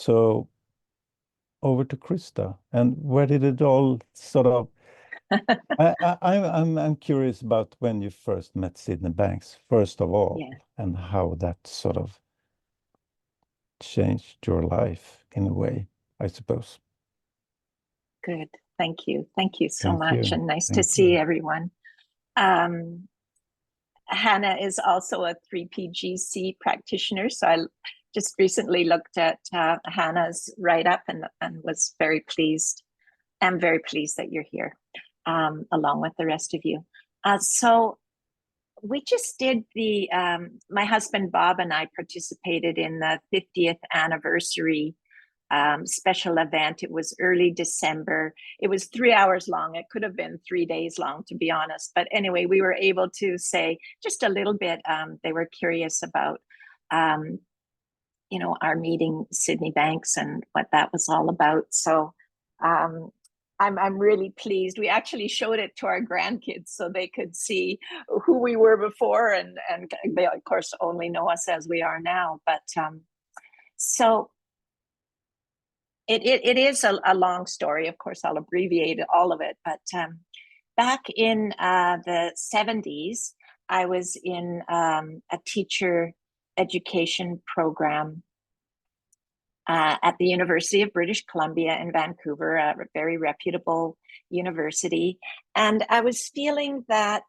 So over to Christa. And where did it all sort of I'm curious about when you first met Sydney Banks, first of all, Yeah, and how that sort of changed your life in a way, I suppose. good. Thank you. Thank you so Thank much, you. and nice to Thank see you. everyone. Um, Hannah is also a 3PGC practitioner, so I just recently looked at Hannah's write-up and was very pleased. I'm very pleased that you're here, along with the rest of you. So we just did my husband Bob and I participated in the 50th anniversary special event. It was early December. It was 3 hours long. It could have been 3 days long, to be honest. But anyway, we were able to say just a little bit. They were curious about, our meeting Sydney Banks and what that was all about. So I'm really pleased. We actually showed it to our grandkids so they could see who we were before, and they of course only know us as we are now. But so it is a long story. Of course, I'll abbreviate all of it. But back in the 70s, I was in a teacher education program at the University of British Columbia in Vancouver, a very reputable university. And I was feeling that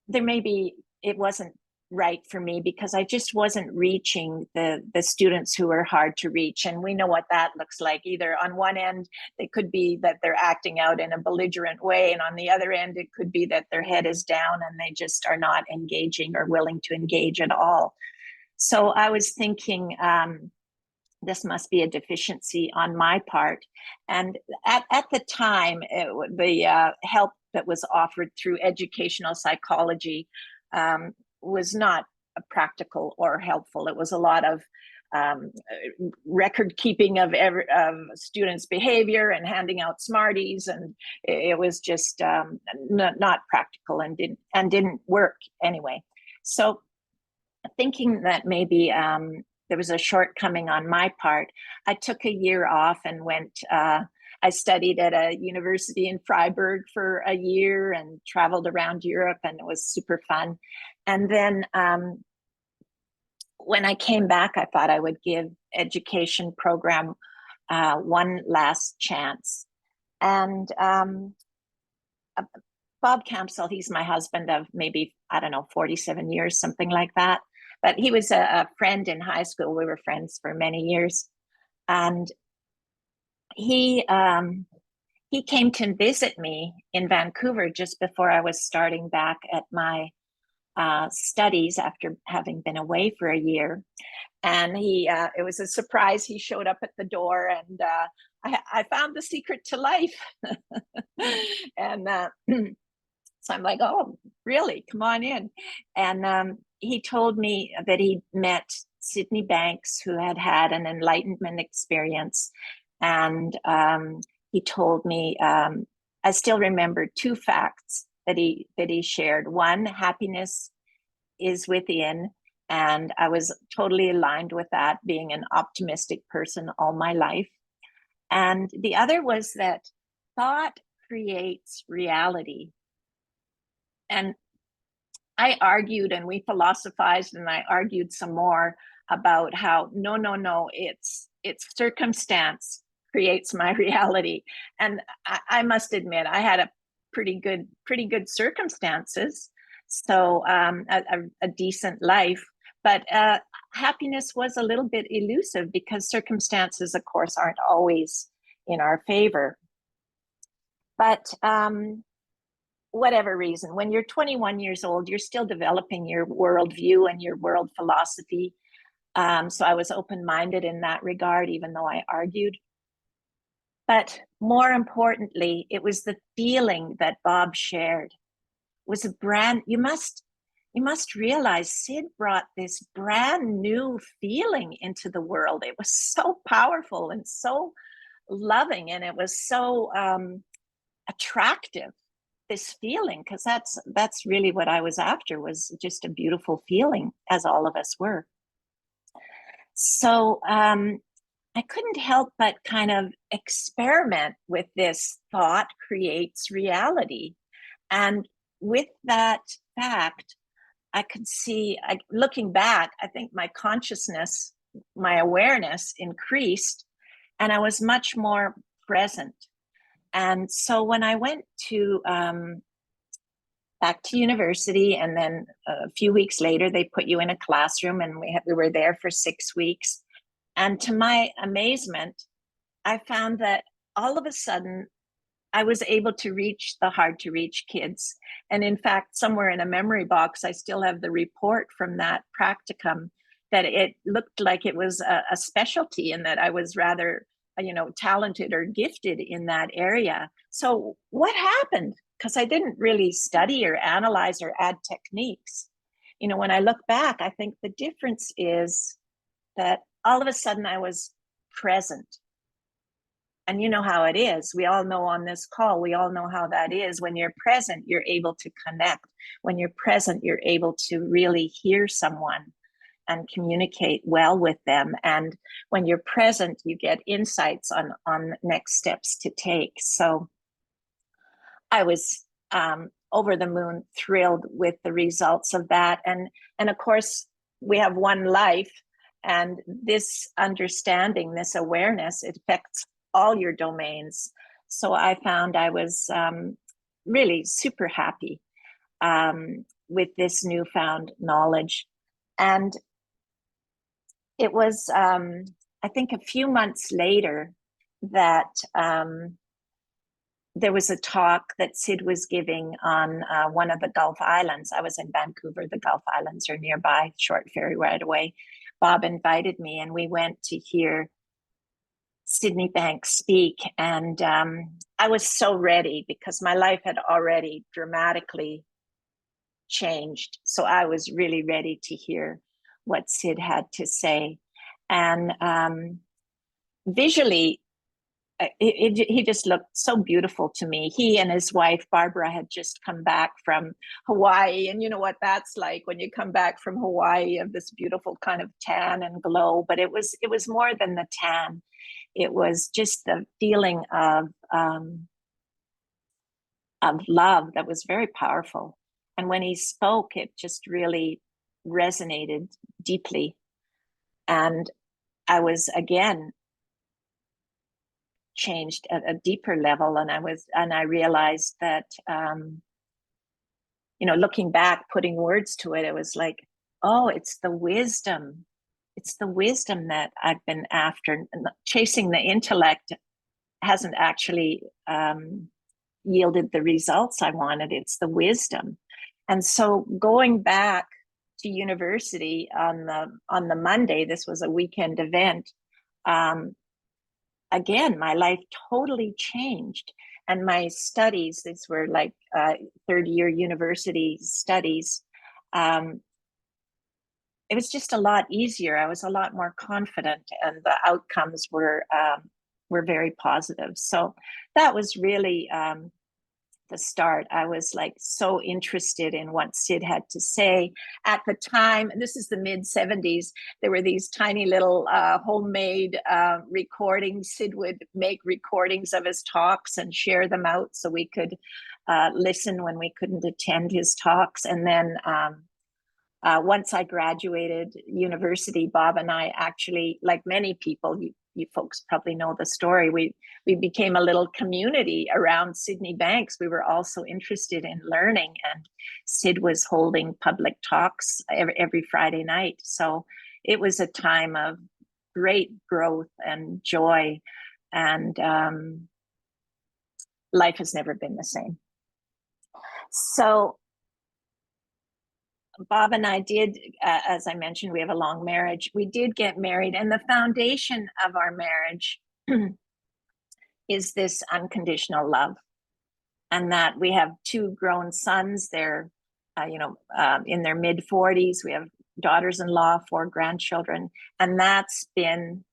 it wasn't right for me because I just wasn't reaching the students who are hard to reach. And we know what that looks like. Either on one end, it could be that they're acting out in a belligerent way. And on the other end, it could be that their head is down and they just are not engaging or willing to engage at all. So I was thinking, this must be a deficiency on my part. And at the time, the help that was offered through educational psychology was not practical or helpful. It was a lot of record keeping of students' behavior and handing out Smarties, and it was just not practical and didn't work anyway. So thinking that maybe there was a shortcoming on my part, I took a year off and went. I studied at a university in Freiburg for a year and traveled around Europe, and it was super fun. And then when I came back, I thought I would give education program one last chance. And Bob Campsall, he's my husband of maybe, I don't know, 47 years, something like that. But he was a friend in high school. We were friends for many years. And he came to visit me in Vancouver just before I was starting back at my studies after having been away for a year. And it was a surprise. He showed up at the door, and I found the secret to life. And so I'm like, oh, really? Come on in. And he told me that he met Sydney Banks, who had an enlightenment experience. And he told me, I still remember two facts that he shared. One, happiness is within. And I was totally aligned with that, being an optimistic person all my life. And the other was that thought creates reality. And I argued, and we philosophized, and I argued some more about how no, it's circumstance creates my reality. And I must admit, I had a pretty good circumstances, so a decent life. But happiness was a little bit elusive because circumstances, of course, aren't always in our favor. But whatever reason, when you're 21 years old, you're still developing your worldview and your world philosophy. So I was open-minded in that regard, even though I argued. But more importantly, it was the feeling that Bob shared. It was you must realize Sid brought this brand new feeling into the world. It was so powerful and so loving, and it was so attractive, this feeling, because that's really what I was after, was just a beautiful feeling, as all of us were. So I couldn't help but kind of experiment with this thought creates reality. And with that fact, I could see, looking back, I think my consciousness, my awareness increased, and I was much more present. And so when I went to back to university, and then a few weeks later, they put you in a classroom, and we were there for 6 weeks. And to my amazement, I found that all of a sudden, I was able to reach the hard to reach kids. And in fact, somewhere in a memory box, I still have the report from that practicum, that it looked like it was a specialty, and that I was rather, talented or gifted in that area. So what happened? Because I didn't really study or analyze or add techniques. When I look back, I think the difference is that all of a sudden I was present. And you know how it is. We all know on this call, we all know how that is. When you're present, you're able to connect. When you're present, you're able to really hear someone and communicate well with them. And when you're present, you get insights on next steps to take. So I was over the moon, thrilled with the results of that. And of course, we have one life, and this understanding, this awareness, it affects all your domains. So I found I was really super happy with this newfound knowledge. And it was, I think, a few months later that there was a talk that Sid was giving on one of the Gulf Islands. I was in Vancouver. The Gulf Islands are nearby, short ferry right away. Bob invited me, and we went to hear Sydney Banks speak. And I was so ready, because my life had already dramatically changed. So I was really ready to hear what Sid had to say. And visually, he just looked so beautiful to me. He and his wife, Barbara, had just come back from Hawaii. And you know what that's like when you come back from Hawaii, you have this beautiful kind of tan and glow. But it was more than the tan. It was just the feeling of love that was very powerful. And when he spoke, it just really resonated deeply. And I was, again, changed at a deeper level. And I realized that, looking back, putting words to it, it was like, oh, it's the wisdom. It's the wisdom that I've been after. Chasing the intellect hasn't actually yielded the results I wanted. It's the wisdom. And so going back to university on the Monday, this was a weekend event, again, my life totally changed. And my studies, these were like third-year university studies, it was just a lot easier. I was a lot more confident, and the outcomes were very positive. So that was really the start. I was like so interested in what Sid had to say. At the time, this is the mid-70s, there were these tiny little homemade recordings. Sid would make recordings of his talks and share them out so we could listen when we couldn't attend his talks. And then once I graduated university, Bob and I actually, like many people, you folks probably know the story, we became a little community around Sydney Banks. We were also interested in learning, and Sid was holding public talks every Friday night. So it was a time of great growth and joy, and life has never been the same. So Bob and I did, as I mentioned, we have a long marriage. We did get married, and the foundation of our marriage is this unconditional love, and that we have 2 grown sons. They're, in their mid-40s. We have daughters-in-law, 4 grandchildren, and that's been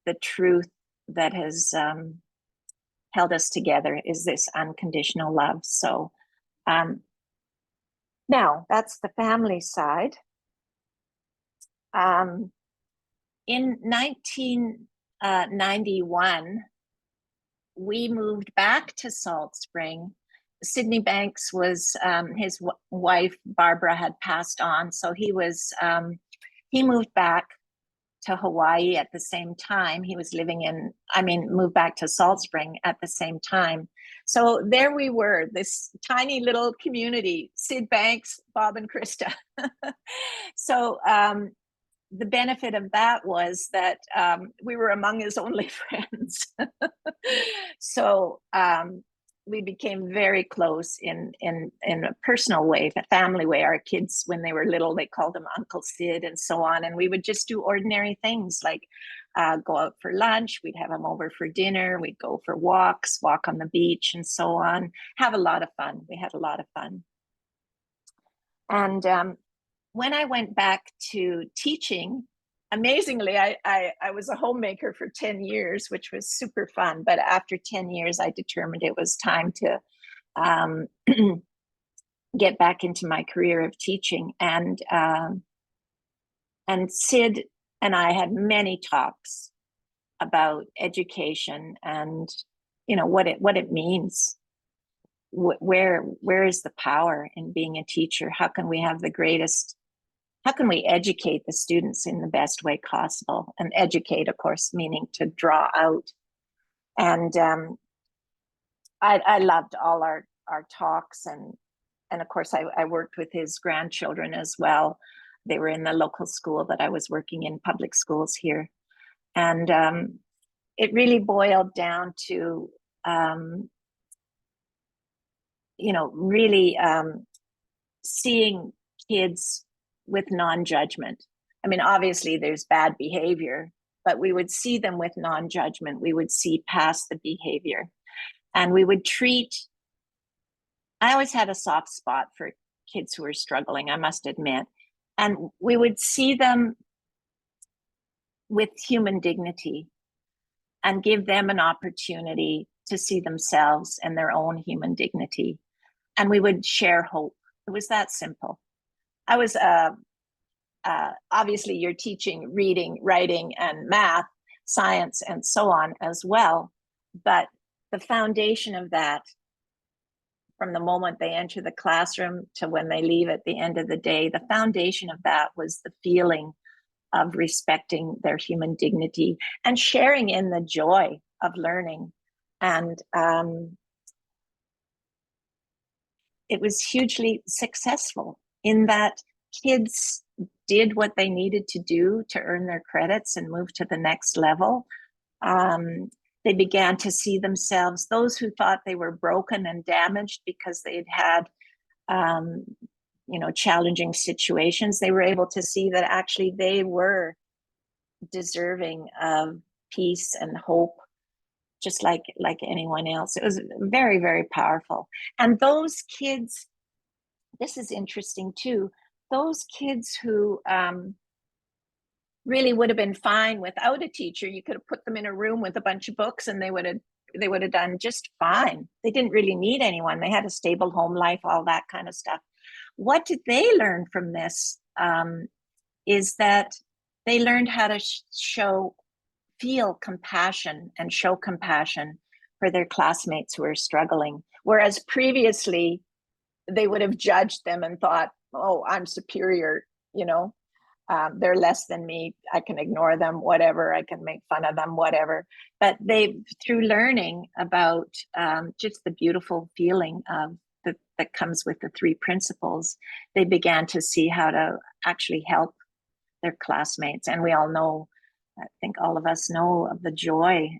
the truth that has held us together, is this unconditional love. So now that's the family side. in 1991, we moved back to Salt Spring. Sydney Banks was, his wife, Barbara, had passed on. So he moved back to Hawaii at the same time. He was moved back to Salt Spring at the same time. So there we were, this tiny little community, Sid Banks, Bob and Christa. So the benefit of that was that we were among his only friends. So we became very close in a personal way, a family way. Our kids, when they were little, they called him Uncle Sid and so on. And we would just do ordinary things like go out for lunch. We'd have him over for dinner. We'd go for walks, walk on the beach and so on. Have a lot of fun. We had a lot of fun. And when I went back to teaching, amazingly, I was a homemaker for 10 years, which was super fun. But after 10 years, I determined it was time to get back into my career of teaching. And Sid and I had many talks about education and, you know, what it means. Where is the power in being a teacher? How can we educate the students in the best way possible? And educate, of course, meaning to draw out. And I loved all our talks. And of course, I worked with his grandchildren as well. They were in the local school that I was working in, public schools here. And it really boiled down to, really seeing kids with non-judgment. I mean, obviously there's bad behavior, but we would see them with non-judgment. We would see past the behavior, and we would I always had a soft spot for kids who were struggling, I must admit. And we would see them with human dignity and give them an opportunity to see themselves and their own human dignity. And we would share hope. It was that simple. I was obviously you're teaching reading, writing, and math, science, and so on as well. But the foundation of that, from the moment they enter the classroom to when they leave at the end of the day, the foundation of that was the feeling of respecting their human dignity and sharing in the joy of learning. And it was hugely successful in that kids did what they needed to do to earn their credits and move to the next level. They began to see themselves, those who thought they were broken and damaged because they'd had challenging situations, they were able to see that actually they were deserving of peace and hope, just like anyone else. It was very, very powerful. And those kids, this is interesting too, those kids who really would have been fine without a teacher, you could have put them in a room with a bunch of books and they would have done just fine. They didn't really need anyone. They had a stable home life, all that kind of stuff. What did they learn from this? Is that they learned how to feel compassion and show compassion for their classmates who are struggling. Whereas previously, they would have judged them and thought, oh, I'm superior, they're less than me. I can ignore them, whatever. I can make fun of them, whatever. But through learning about just the beautiful feeling of that comes with the three principles, they began to see how to actually help their classmates. And we all know, I think all of us know of the joy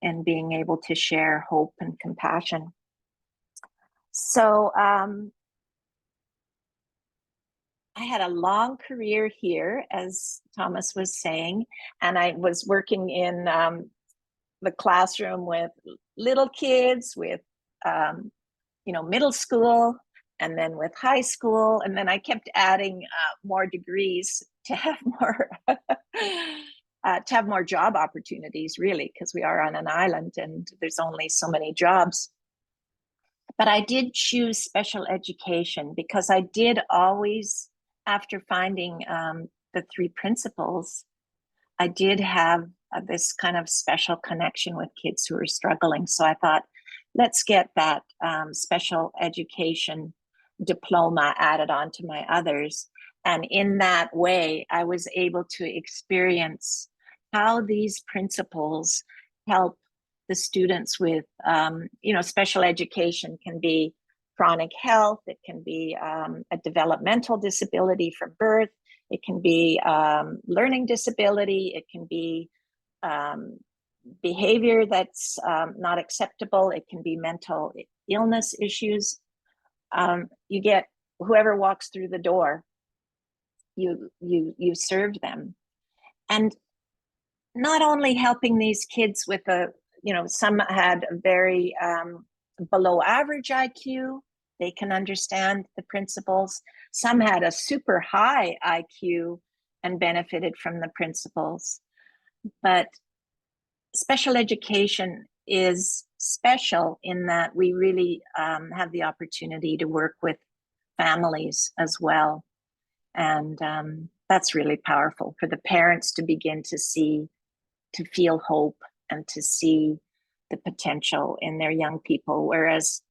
in being able to share hope and compassion. So I had a long career here, as Thomas was saying, and I was working in the classroom with little kids, with middle school, and then with high school, and then I kept adding more degrees to have more job opportunities, really, because we are on an island and there's only so many jobs. But I did choose special education because I did always, after finding the three principles, I did have this kind of special connection with kids who were struggling. So I thought, let's get that special education diploma added on to my others. And in that way, I was able to experience how these principles help the students with, special education can be chronic health, it can be a developmental disability from birth, it can be learning disability, it can be behavior that's not acceptable, it can be mental illness issues. You get whoever walks through the door, you serve them. And not only helping these kids with some had a very below average IQ, they can understand the principles. Some had a super high IQ and benefited from the principles. But special education is special in that we really have the opportunity to work with families as well. And that's really powerful for the parents to begin to feel hope and to see the potential in their young people. Whereas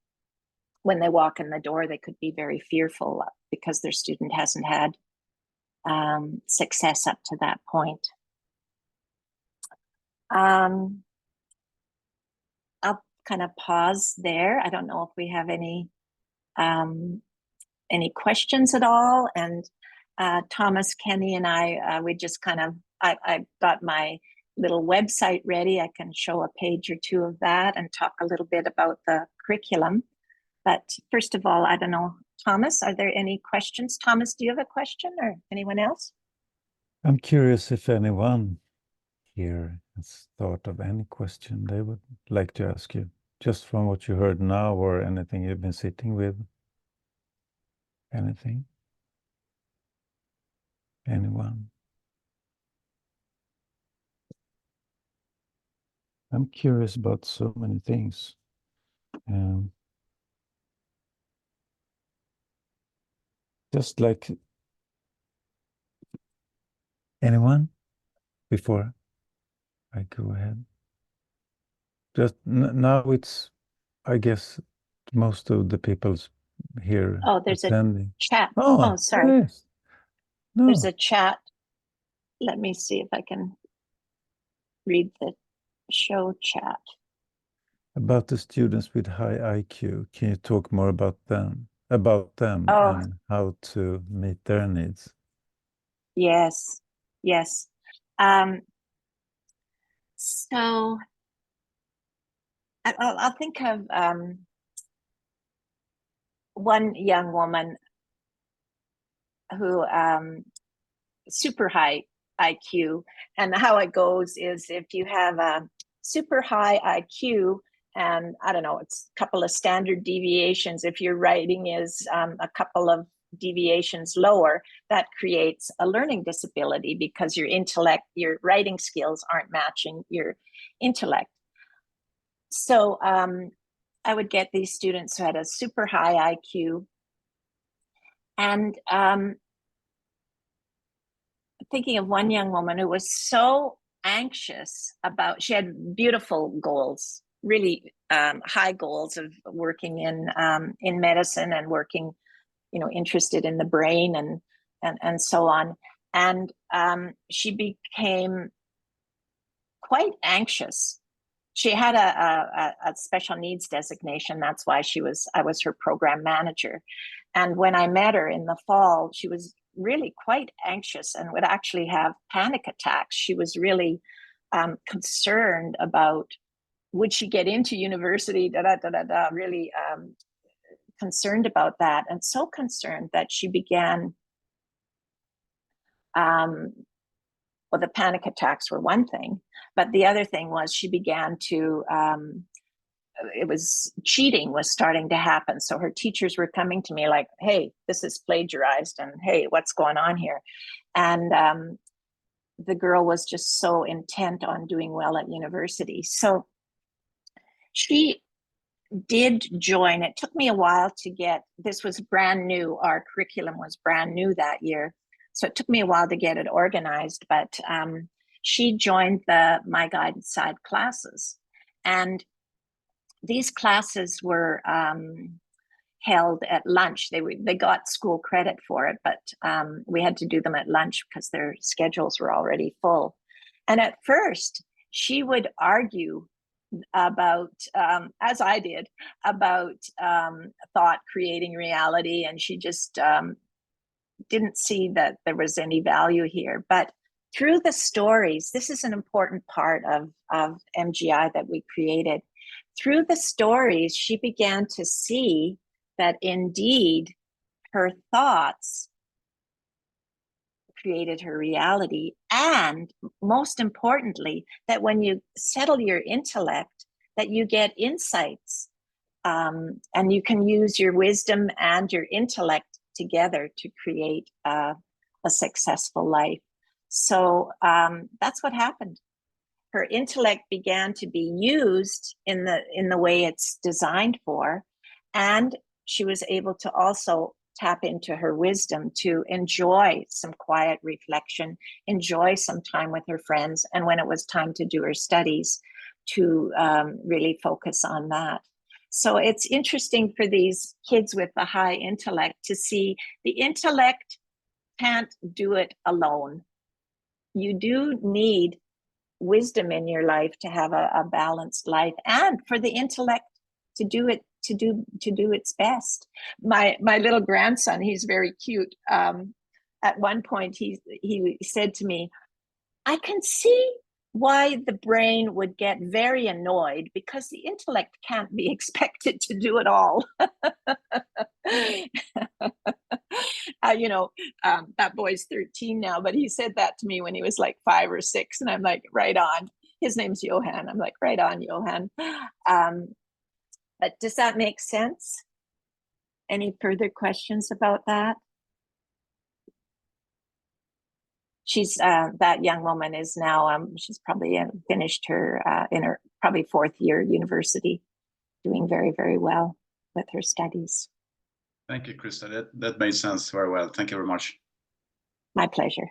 when they walk in the door, they could be very fearful because their student hasn't had success up to that point. I'll kind of pause there. I don't know if we have any questions at all. And Thomas, Kenny, and I, we just kind of, I got my little website ready. I can show a page or two of that and talk a little bit about the curriculum. But first of all, I don't know, Thomas, are there any questions? Thomas, do you have a question, or anyone else? I'm curious if anyone here has thought of any question they would like to ask you, just from what you heard now or anything you've been sitting with. Anything? Anyone? I'm curious about so many things. Just like anyone before I go ahead. Just now it's, I guess, most of the people's here. Oh, there's attending. a chat. Oh, Oh, sorry. yes. No. There's a chat. Let me see if I can read the show chat. About the students with high IQ, can you talk more about them and how to meet their needs? Yes, yes. So I'll think of one young woman who super high IQ, and how it goes is if you have a super high IQ and I don't know, it's a couple of standard deviations, if your writing is a couple of deviations lower, that creates a learning disability because your writing skills aren't matching your intellect. So I would get these students who had a super high IQ, and thinking of one young woman who was so anxious about, she had beautiful goals, really high goals of working in medicine and working, interested in the brain and so on. And she became quite anxious. She had a special needs designation. That's why I was her program manager. And when I met her in the fall, she was really quite anxious and would actually have panic attacks. She was really concerned about, would she get into university, really concerned about that. And so concerned that she began, well, the panic attacks were one thing, but the other thing was she began to, cheating was starting to happen. So her teachers were coming to me like, hey, this is plagiarized, and hey, what's going on here? And the girl was just so intent on doing well at university. So she did join. It took me a while to get, this was brand new. Our curriculum was brand new that year. So it took me a while to get it organized, but she joined the My Guided Side classes. And these classes were held at lunch. They got school credit for it, but we had to do them at lunch because their schedules were already full. And at first, she would argue about, as I did, about thought creating reality, and she just didn't see that there was any value here. But through the stories, this is an important part of MGI that we created. Through the stories, she began to see that indeed her thoughts created her reality, and most importantly, that when you settle your intellect, that you get insights, and you can use your wisdom and your intellect together to create a successful life. So that's what happened. Her intellect began to be used in the way it's designed for, and she was able to also tap into her wisdom to enjoy some quiet reflection, enjoy some time with her friends, and when it was time to do her studies, to really focus on that. So it's interesting for these kids with the high intellect to see the intellect can't do it alone. You do need wisdom in your life to have a balanced life, and for the intellect to do its best. My little grandson, he's very cute. At one point, he said to me, "I can see why the brain would get very annoyed, because the intellect can't be expected to do it all." That boy's 13 now, but he said that to me when he was like 5 or 6, and I'm like, right on. His name's Johan. I'm like, right on, Johan. But does that make sense? Any further questions about that? She's that young woman is now she's probably finished her in her probably 4th year university, doing very, very well with her studies. Thank you, Christa. That made sense very well. Thank you very much. My pleasure.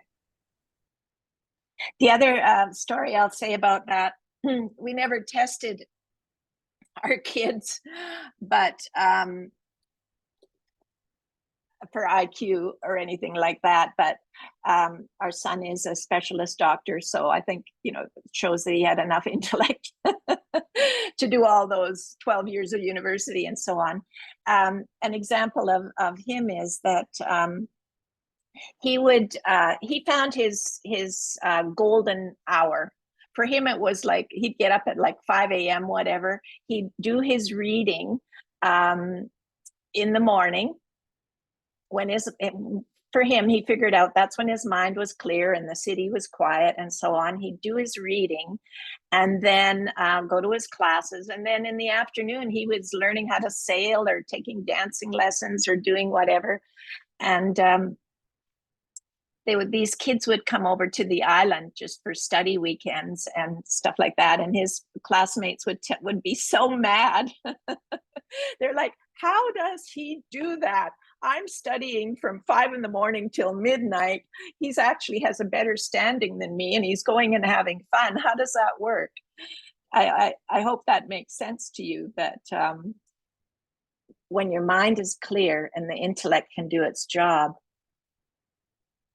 The other story I'll say about that, we never tested our kids, but for IQ or anything like that. But our son is a specialist doctor, so I think it shows that he had enough intellect to do all those 12 years of university and so on. An example of him is that he found his golden hour. For him, it was like he'd get up at like 5 a.m., whatever. He'd do his reading in the morning. For him, he figured out that's when his mind was clear and the city was quiet and so on. He'd do his reading and then go to his classes. And then in the afternoon, he was learning how to sail or taking dancing lessons or doing whatever. And these kids would come over to the island just for study weekends and stuff like that. And his classmates would be so mad. They're like, how does he do that? I'm studying from 5 a.m. till midnight. He's actually has a better standing than me, and he's going and having fun. How does that work? I hope that makes sense to you, that when your mind is clear and the intellect can do its job,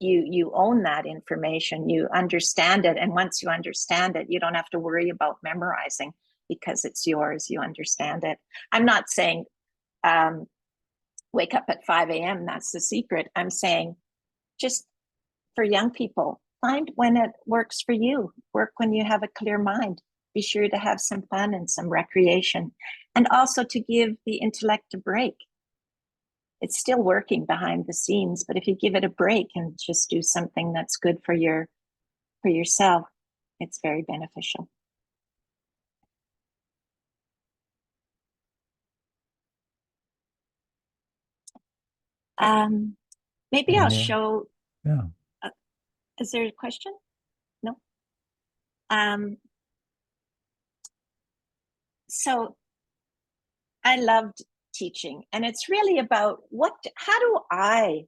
you own that information, you understand it. And once you understand it, you don't have to worry about memorizing because it's yours, you understand it. I'm not saying wake up at 5 a.m. That's the secret. I'm saying just for young people, find when it works for you. Work when you have a clear mind. Be sure to have some fun and some recreation, and also to give the intellect a break. It's still working behind the scenes, but if you give it a break and just do something that's good for yourself, it's very beneficial. Maybe I'll show. Yeah. Is there a question? No. So I loved teaching, and it's really about how do I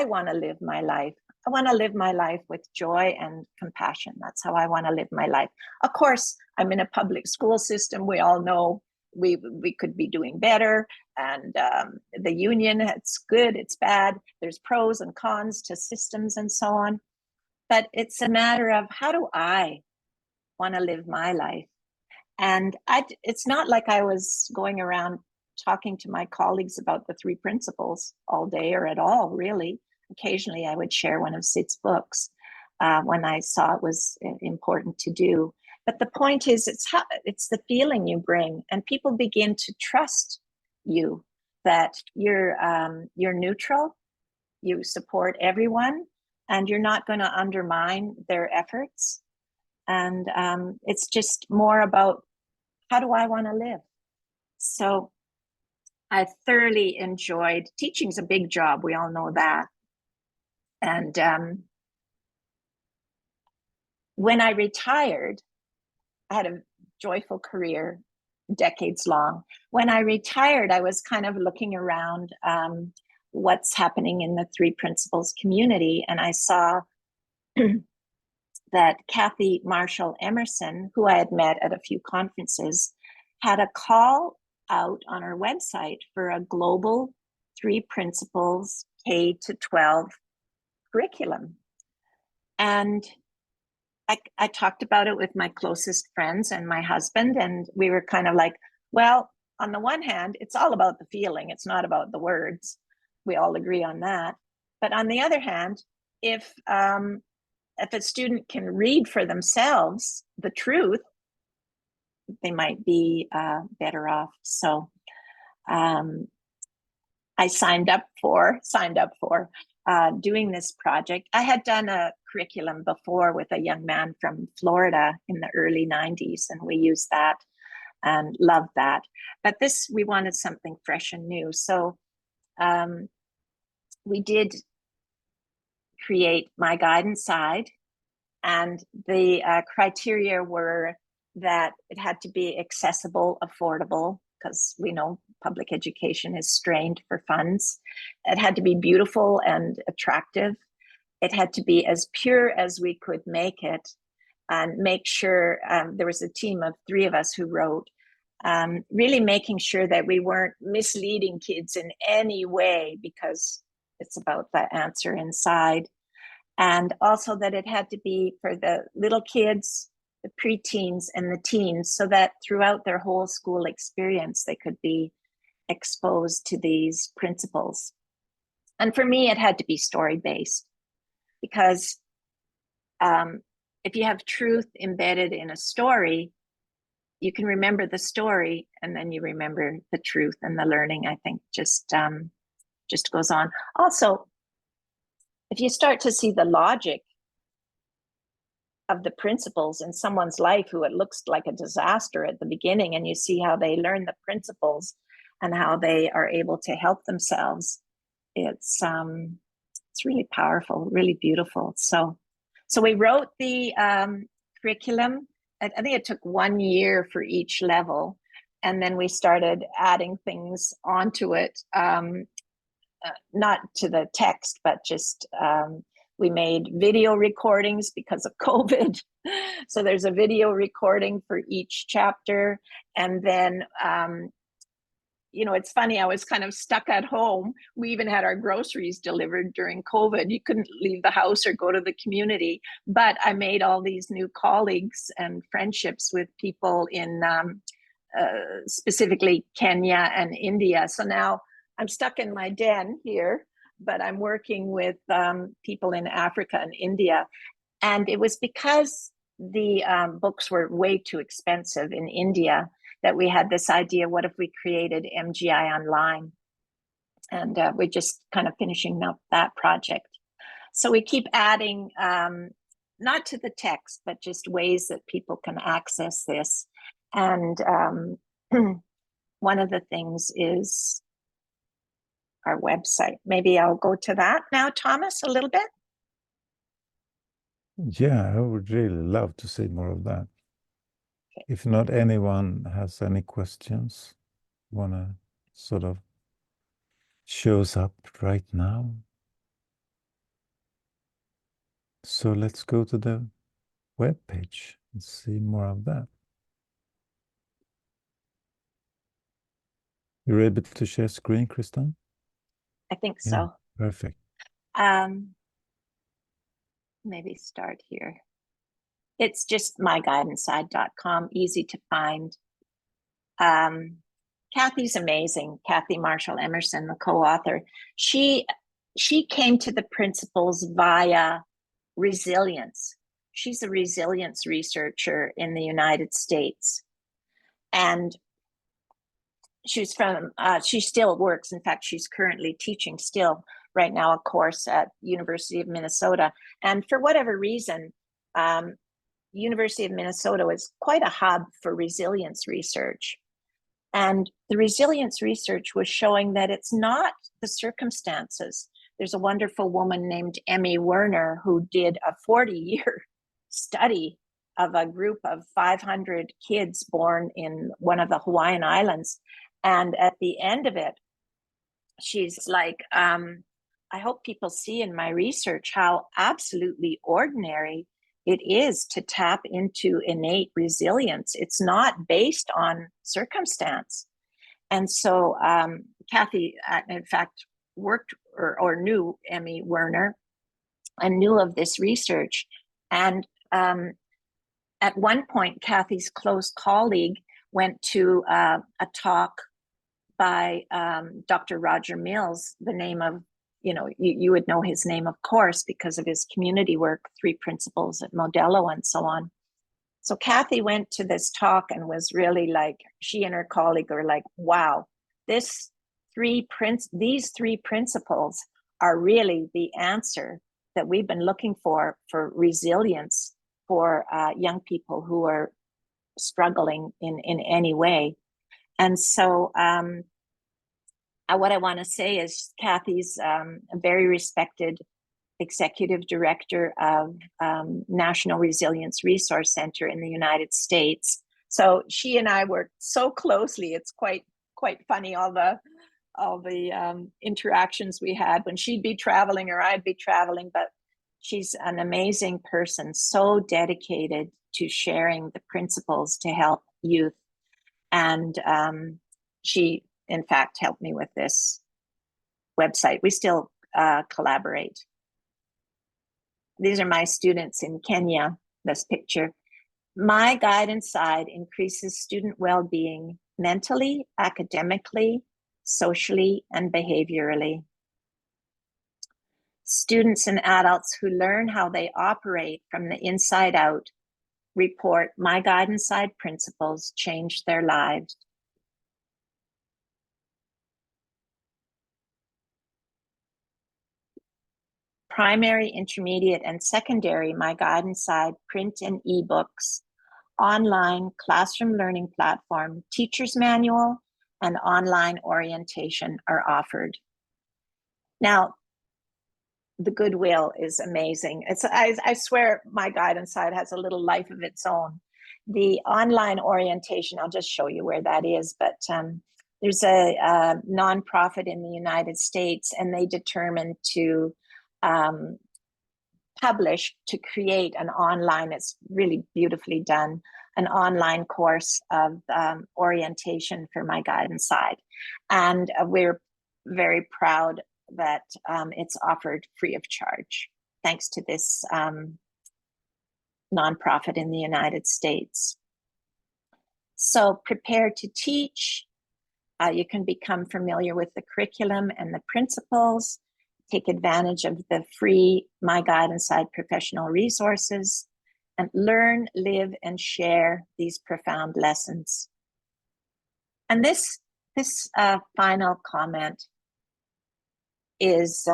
want to live my life? I want to live my life with joy and compassion. That's how I want to live my life. Of course, I'm in a public school system. We all know we could be doing better. And the union, it's good, it's bad. There's pros and cons to systems and so on. But it's a matter of how do I want to live my life? And it's not like I was going around talking to my colleagues about the 3 principles all day or at all, really. Occasionally, I would share one of Sid's books when I saw it was important to do. But the point is, it's the feeling you bring, and people begin to trust you, that you're neutral, you support everyone, and you're not going to undermine their efforts. And it's just more about, how do I want to live? So I thoroughly enjoyed, teaching's a big job, we all know that. And when I retired, I had a joyful career, decades long. When I retired, I was kind of looking around what's happening in the 3 principles community, and I saw that Kathy Marshall Emerson, who I had met at a few conferences, had a call out on her website for a global 3 principles K-12 curriculum. And I talked about it with my closest friends and my husband, and we were kind of like, well, on the one hand, it's all about the feeling, it's not about the words. We all agree on that. But on the other hand, if a student can read for themselves the truth, they might be better off. So I signed up for doing this project. I had done a curriculum before with a young man from Florida in the early 90s, and we used that and loved that. But this, we wanted something fresh and new. So we did create My Guidance Side, and the criteria were that it had to be accessible, affordable, because we know public education is strained for funds. It had to be beautiful and attractive. It had to be as pure as we could make it, and make sure, there was a team of 3 of us who wrote, really making sure that we weren't misleading kids in any way, because it's about the answer inside. And also that it had to be for the little kids, the preteens and the teens, so that throughout their whole school experience, they could be exposed to these principles. And for me, it had to be story-based, because if you have truth embedded in a story, you can remember the story, and then you remember the truth, and the learning, I think, just goes on. Also, if you start to see the logic of the principles in someone's life who it looks like a disaster at the beginning, and you see how they learn the principles and how they are able to help themselves, it's really powerful, really beautiful. So we wrote the curriculum. I think it took 1 year for each level, and then we started adding things onto it, not to the text, but just we made video recordings because of COVID. So there's a video recording for each chapter. And then, it's funny, I was kind of stuck at home. We even had our groceries delivered during COVID. You couldn't leave the house or go to the community. But I made all these new colleagues and friendships with people in specifically Kenya and India. So now I'm stuck in my den here, but I'm working with people in Africa and India. And it was because the books were way too expensive in India that we had this idea, what if we created MGI Online? And we're just kind of finishing up that project. So we keep adding, not to the text, but just ways that people can access this. And one of the things is our website. Maybe I'll go to that now, Thomas, a little bit. Yeah, I would really love to see more of that. Okay. If not anyone has any questions, wanna sort of shows up right now. So let's go to the web page and see more of that. You're able to share screen, Christa? I think Yeah, so. perfect. Maybe start here. It's just myguidanceside.com, easy to find. Kathy's amazing. Kathy Marshall Emerson, the co-author. She came to the principles via resilience. She's a resilience researcher in the United States. And she's from, she still works. In fact, she's currently teaching still right now a course at University of Minnesota. And for whatever reason, University of Minnesota is quite a hub for resilience research. And the resilience research was showing that it's not the circumstances. There's a wonderful woman named Emmy Werner who did a 40-year study of a group of 500 kids born in one of the Hawaiian Islands. And at the end of it, she's like, I hope people see in my research how absolutely ordinary it is to tap into innate resilience. It's not based on circumstance. And so Kathy, in fact, worked or knew Emmy Werner and knew of this research. And at one point, Kathy's close colleague went to a talk by Dr. Roger Mills, the name of, you would know his name, of course, because of his community work, 3 Principles at Modelo and so on. So Kathy went to this talk and was really like, she and her colleague were like, wow, these 3 principles are really the answer that we've been looking for resilience for young people who are struggling in any way. And so what I want to say is Kathy's a very respected executive director of National Resilience Resource Center in the United States. So she and I worked so closely. It's quite funny, all the interactions we had when she'd be traveling or I'd be traveling. But she's an amazing person, so dedicated to sharing the principles to help youth. And she, in fact, helped me with this website. We still collaborate. These are my students in Kenya, this picture. My guidance side increases student well-being mentally, academically, socially, and behaviorally. Students and adults who learn how they operate from the inside out report my guidance side principles change their lives. Primary, intermediate, and secondary My Guidance Side print and ebooks, online classroom learning platform, teacher's manual, and online orientation are offered. Now, the goodwill is amazing. I swear My Guidance Side has a little life of its own. The online orientation, I'll just show you where that is, but there's a nonprofit in the United States, and they determined to publish, to create an online, it's really beautifully done, an online course of orientation for My Guidance Side. And we're very proud that it's offered free of charge, thanks to this nonprofit in the United States. So prepare to teach. You can become familiar with the curriculum and the principles, take advantage of the free My Guidance Side professional resources, and learn, live, and share these profound lessons. And this final comment is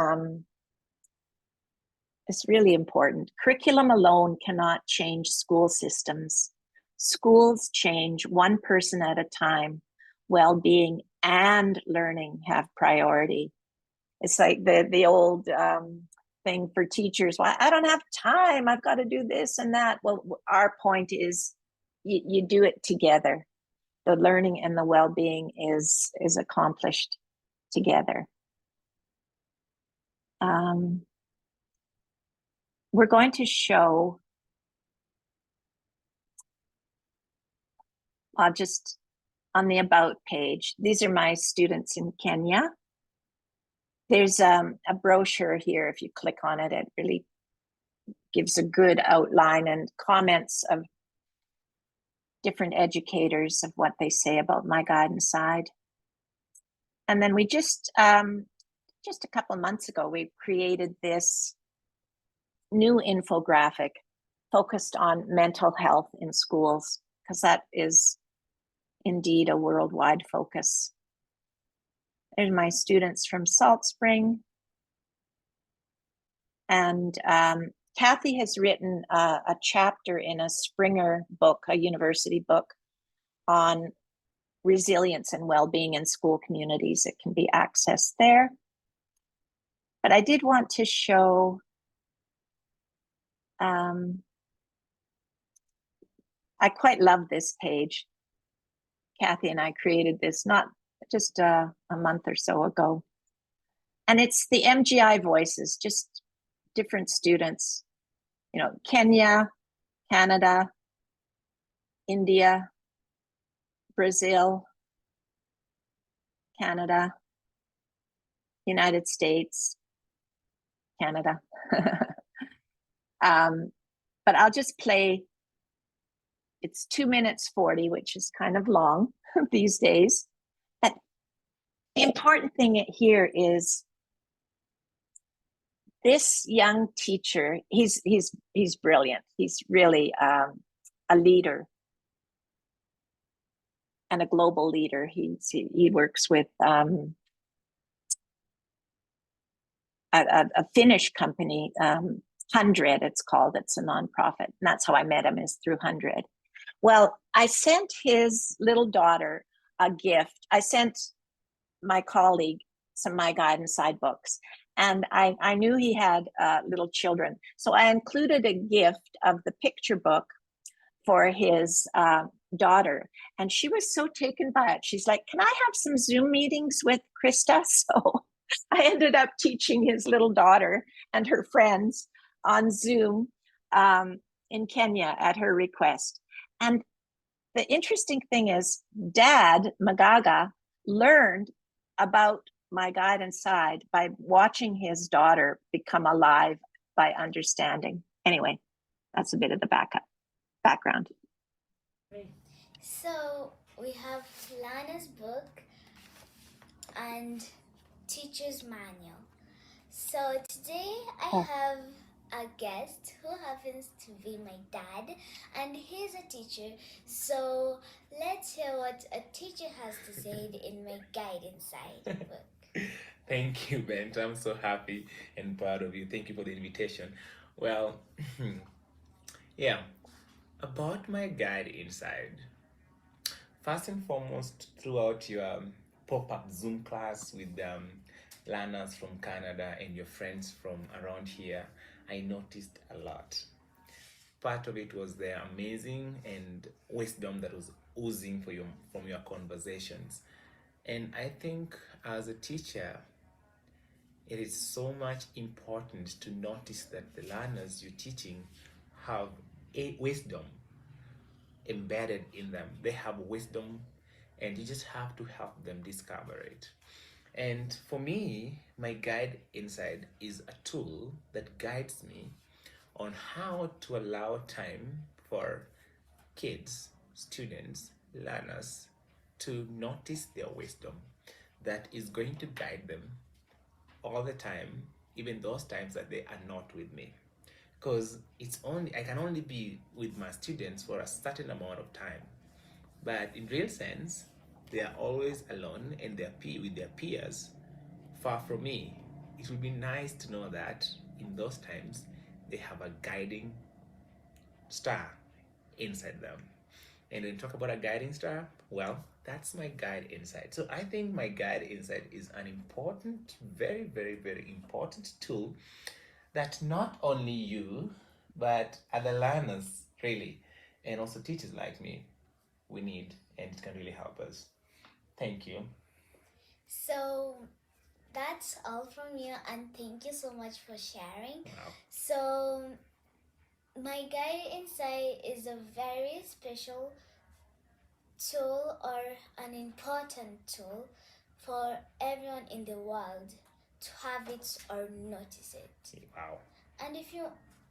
really important. Curriculum alone cannot change school systems. Schools change one person at a time. Well-being and learning have priority. It's like the old thing for teachers. Well, I don't have time. I've got to do this and that. Well, our point is you do it together. The learning and the well-being is accomplished together. we're going to show just on the About page. These are my students in Kenya. There's a brochure here. If you click on it, it really gives a good outline and comments of different educators of what they say about My Guide Inside. And then we just a couple of months ago, we created this new infographic focused on mental health in schools, because that is indeed a worldwide focus. There's my students from Salt Spring. And Kathy has written a chapter in a Springer book, a university book, on resilience and well-being in school communities. It can be accessed there. But I did want to show I quite love this page. Kathy and I created this not just a month or so ago. And it's the MGI voices, just different students, Kenya, Canada, India, Brazil, Canada, United States, Canada. But I'll just play. It's 2 minutes 40, which is kind of long these days. But the important thing here is this young teacher. He's brilliant. He's really a leader and a global leader. He works with a Finnish company, 100 it's called. It's a nonprofit, and that's how I met him, is through 100. Well, I sent his little daughter a gift. I sent my colleague some My Guide Inside books, and I knew he had little children, so I included a gift of the picture book for his daughter, and she was so taken by it. She's like, "Can I have some Zoom meetings with Christa?" So I ended up teaching his little daughter and her friends on Zoom in Kenya at her request. And the interesting thing is, Dad, Magaga, learned about My Guide Inside by watching his daughter become alive by understanding. Anyway, that's a bit of the background. So we have Lana's book and teacher's manual. So today I have a guest who happens to be my dad, and he's a teacher. So let's hear what a teacher has to say in My Guide Inside book. Thank you, Bent. I'm so happy and proud of you. Thank you for the invitation. Well, yeah, about My Guide Inside. First and foremost, throughout your pop-up Zoom class with learners from Canada and your friends from around here, I noticed a lot. Part of it was the amazing and wisdom that was oozing from your conversations. And I think as a teacher, it is so much important to notice that the learners you're teaching have a wisdom embedded in them. They have wisdom, and you just have to help them discover it. And for me, My Guide Inside is a tool that guides me on how to allow time for kids, students, learners to notice their wisdom that is going to guide them all the time, even those times that they are not with me. Because I can only be with my students for a certain amount of time. But in real sense, they are always alone and they're with their peers, far from me. It would be nice to know that in those times they have a guiding star inside them. And when you talk about a guiding star, well, that's My Guide Inside. So I think My Guide Inside is an important, very, very, very important tool that not only you, but other learners really, and also teachers like me, we need, and it can really help us. Thank you. So That's all from you, and thank you so much for sharing. Wow. So, my guide inside is a very special tool or an important tool for everyone in the world to have it or notice it. Wow. And if you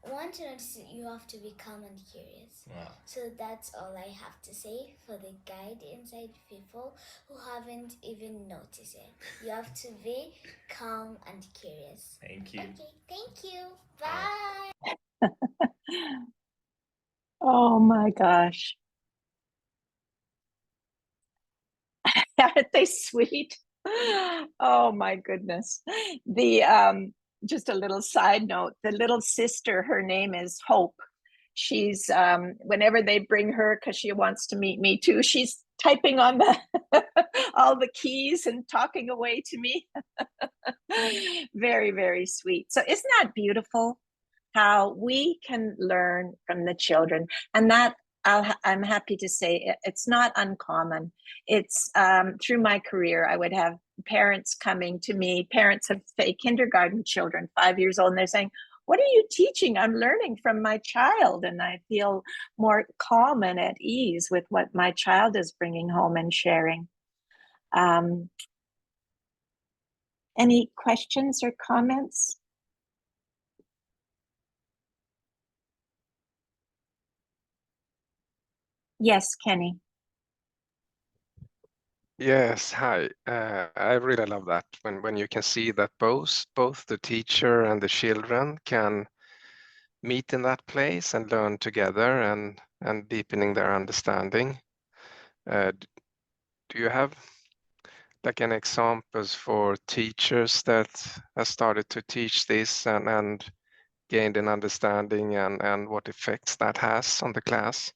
want to notice it, you have to be calm and curious. Wow. So that's all I have to say for the guide inside people who haven't even noticed it. You have to be calm and curious. Thank you. Okay, thank you. Bye. Oh my gosh. Aren't they sweet? Oh my goodness. The just a little side note, the little sister, her name is Hope. She's whenever they bring her, because she wants to meet me too, she's typing on the all the keys and talking away to me. Very, very sweet. So isn't that beautiful how we can learn from the children? And that I'm happy to say it's not uncommon. It's through my career, I would have parents coming to me, parents of, say, kindergarten children, 5 years old, and they're saying, what are you teaching? I'm learning from my child, and I feel more calm and at ease with what my child is bringing home and sharing. Any questions or comments? Yes, Kenny. Yes, hi. I really love that when you can see that both the teacher and the children can meet in that place and learn together and deepening their understanding. Do you have like any examples for teachers that have started to teach this and gained an understanding and what effects that has on the class?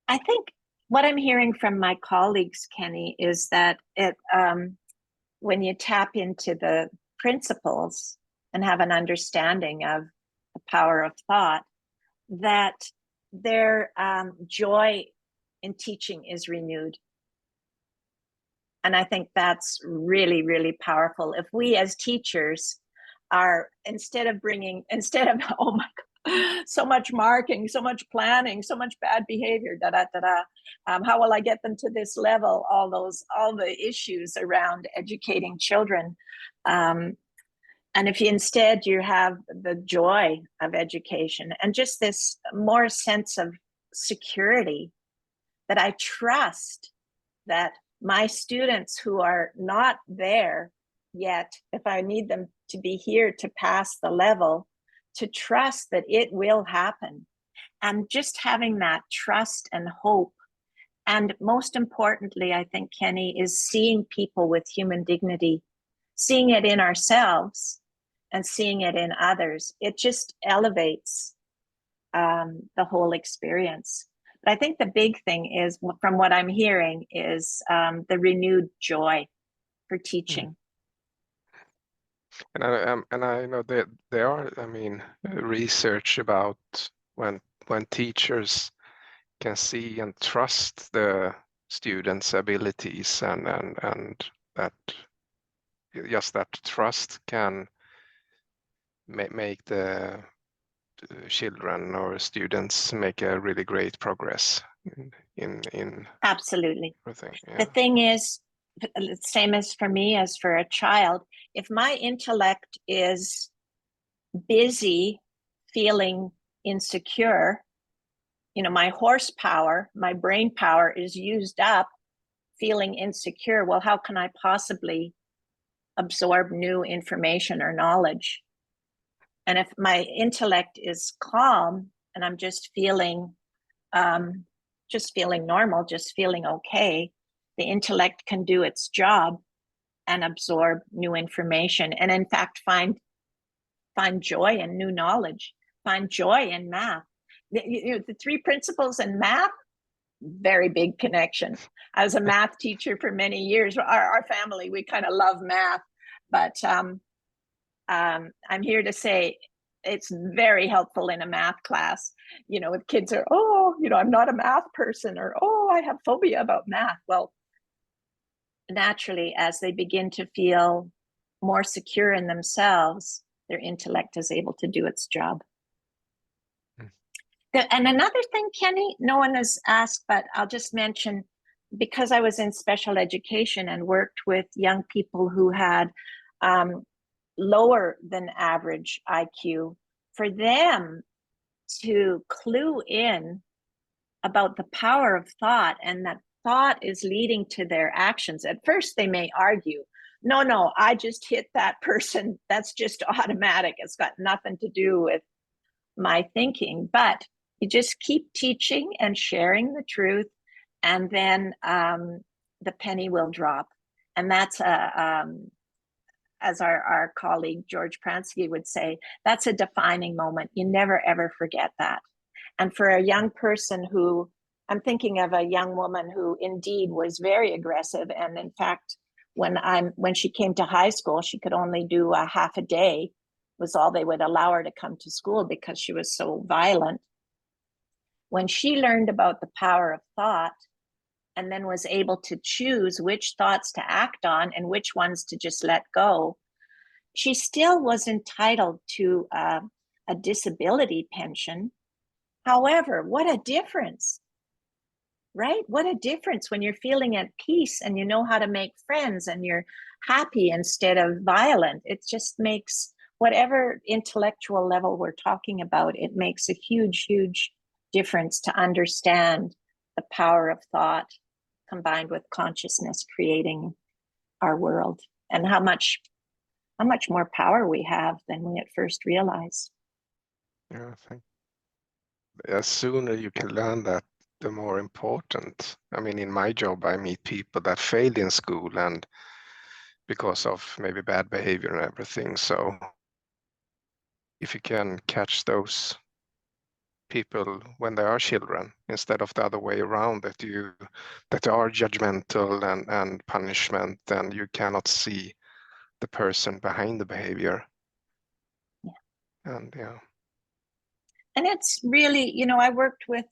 I think what I'm hearing from my colleagues, Kenny, is that when you tap into the principles and have an understanding of the power of thought, that their joy in teaching is renewed. And I think that's really, really powerful. If we as teachers are, instead of, oh my God, so much marking, so much planning, so much bad behavior, how will I get them to this level? All the issues around educating children. And if you instead you have the joy of education and just this more sense of security, that I trust that my students who are not there yet, if I need them to be here to pass the level, to trust that it will happen. And just having that trust and hope. And most importantly, I think, Kenny, is seeing people with human dignity, seeing it in ourselves and seeing it in others. It just elevates the whole experience. But I think the big thing is, from what I'm hearing, is the renewed joy for teaching. And I know that there are, research about when teachers can see and trust the students' abilities and that just that trust can make the children or students make a really great progress in Absolutely. everything. Yeah. The thing is, the same as for me as for a child, if my intellect is busy feeling insecure, my horsepower, my brain power is used up feeling insecure. Well, how can I possibly absorb new information or knowledge? And if my intellect is calm and I'm just feeling normal, just feeling okay, the intellect can do its job and absorb new information, and in fact find joy in new knowledge, find joy in math. The 3 principles in math, very big connection. I was a math teacher for many years. Our family, we kind of love math, but I'm here to say it's very helpful in a math class, you know, if kids are, oh, you know, I'm not a math person, or, oh, I have phobia about math. Well, naturally, as they begin to feel more secure in themselves, their intellect is able to do its job. And another thing, Kenny, no one has asked, but I'll just mention, because I was in special education and worked with young people who had lower than average IQ, for them to clue in about the power of thought, and that thought is leading to their actions. At first, they may argue, no, I just hit that person. That's just automatic. It's got nothing to do with my thinking. But you just keep teaching and sharing the truth, and then the penny will drop. And that's as our colleague George Pransky would say, that's a defining moment. You never ever forget that. And for a young person who, I'm thinking of a young woman who indeed was very aggressive, and in fact, when she came to high school, she could only do a half a day, was all they would allow her to come to school because she was so violent. When she learned about the power of thought, and then was able to choose which thoughts to act on and which ones to just let go, she still was entitled to a disability pension. However, what a difference, right? What a difference when you're feeling at peace and you know how to make friends and you're happy instead of violent. It just makes, whatever intellectual level we're talking about, it makes a huge, huge difference to understand the power of thought combined with consciousness creating our world, and how much more power we have than we at first realized. Yeah, I think the sooner you can learn that, the more important. I mean, in my job, I meet people that failed in school and because of maybe bad behavior and everything. So if you can catch those people when they are children, instead of the other way around, that they are judgmental and punishment, then you cannot see the person behind the behavior. And and it's really, you know, I've worked with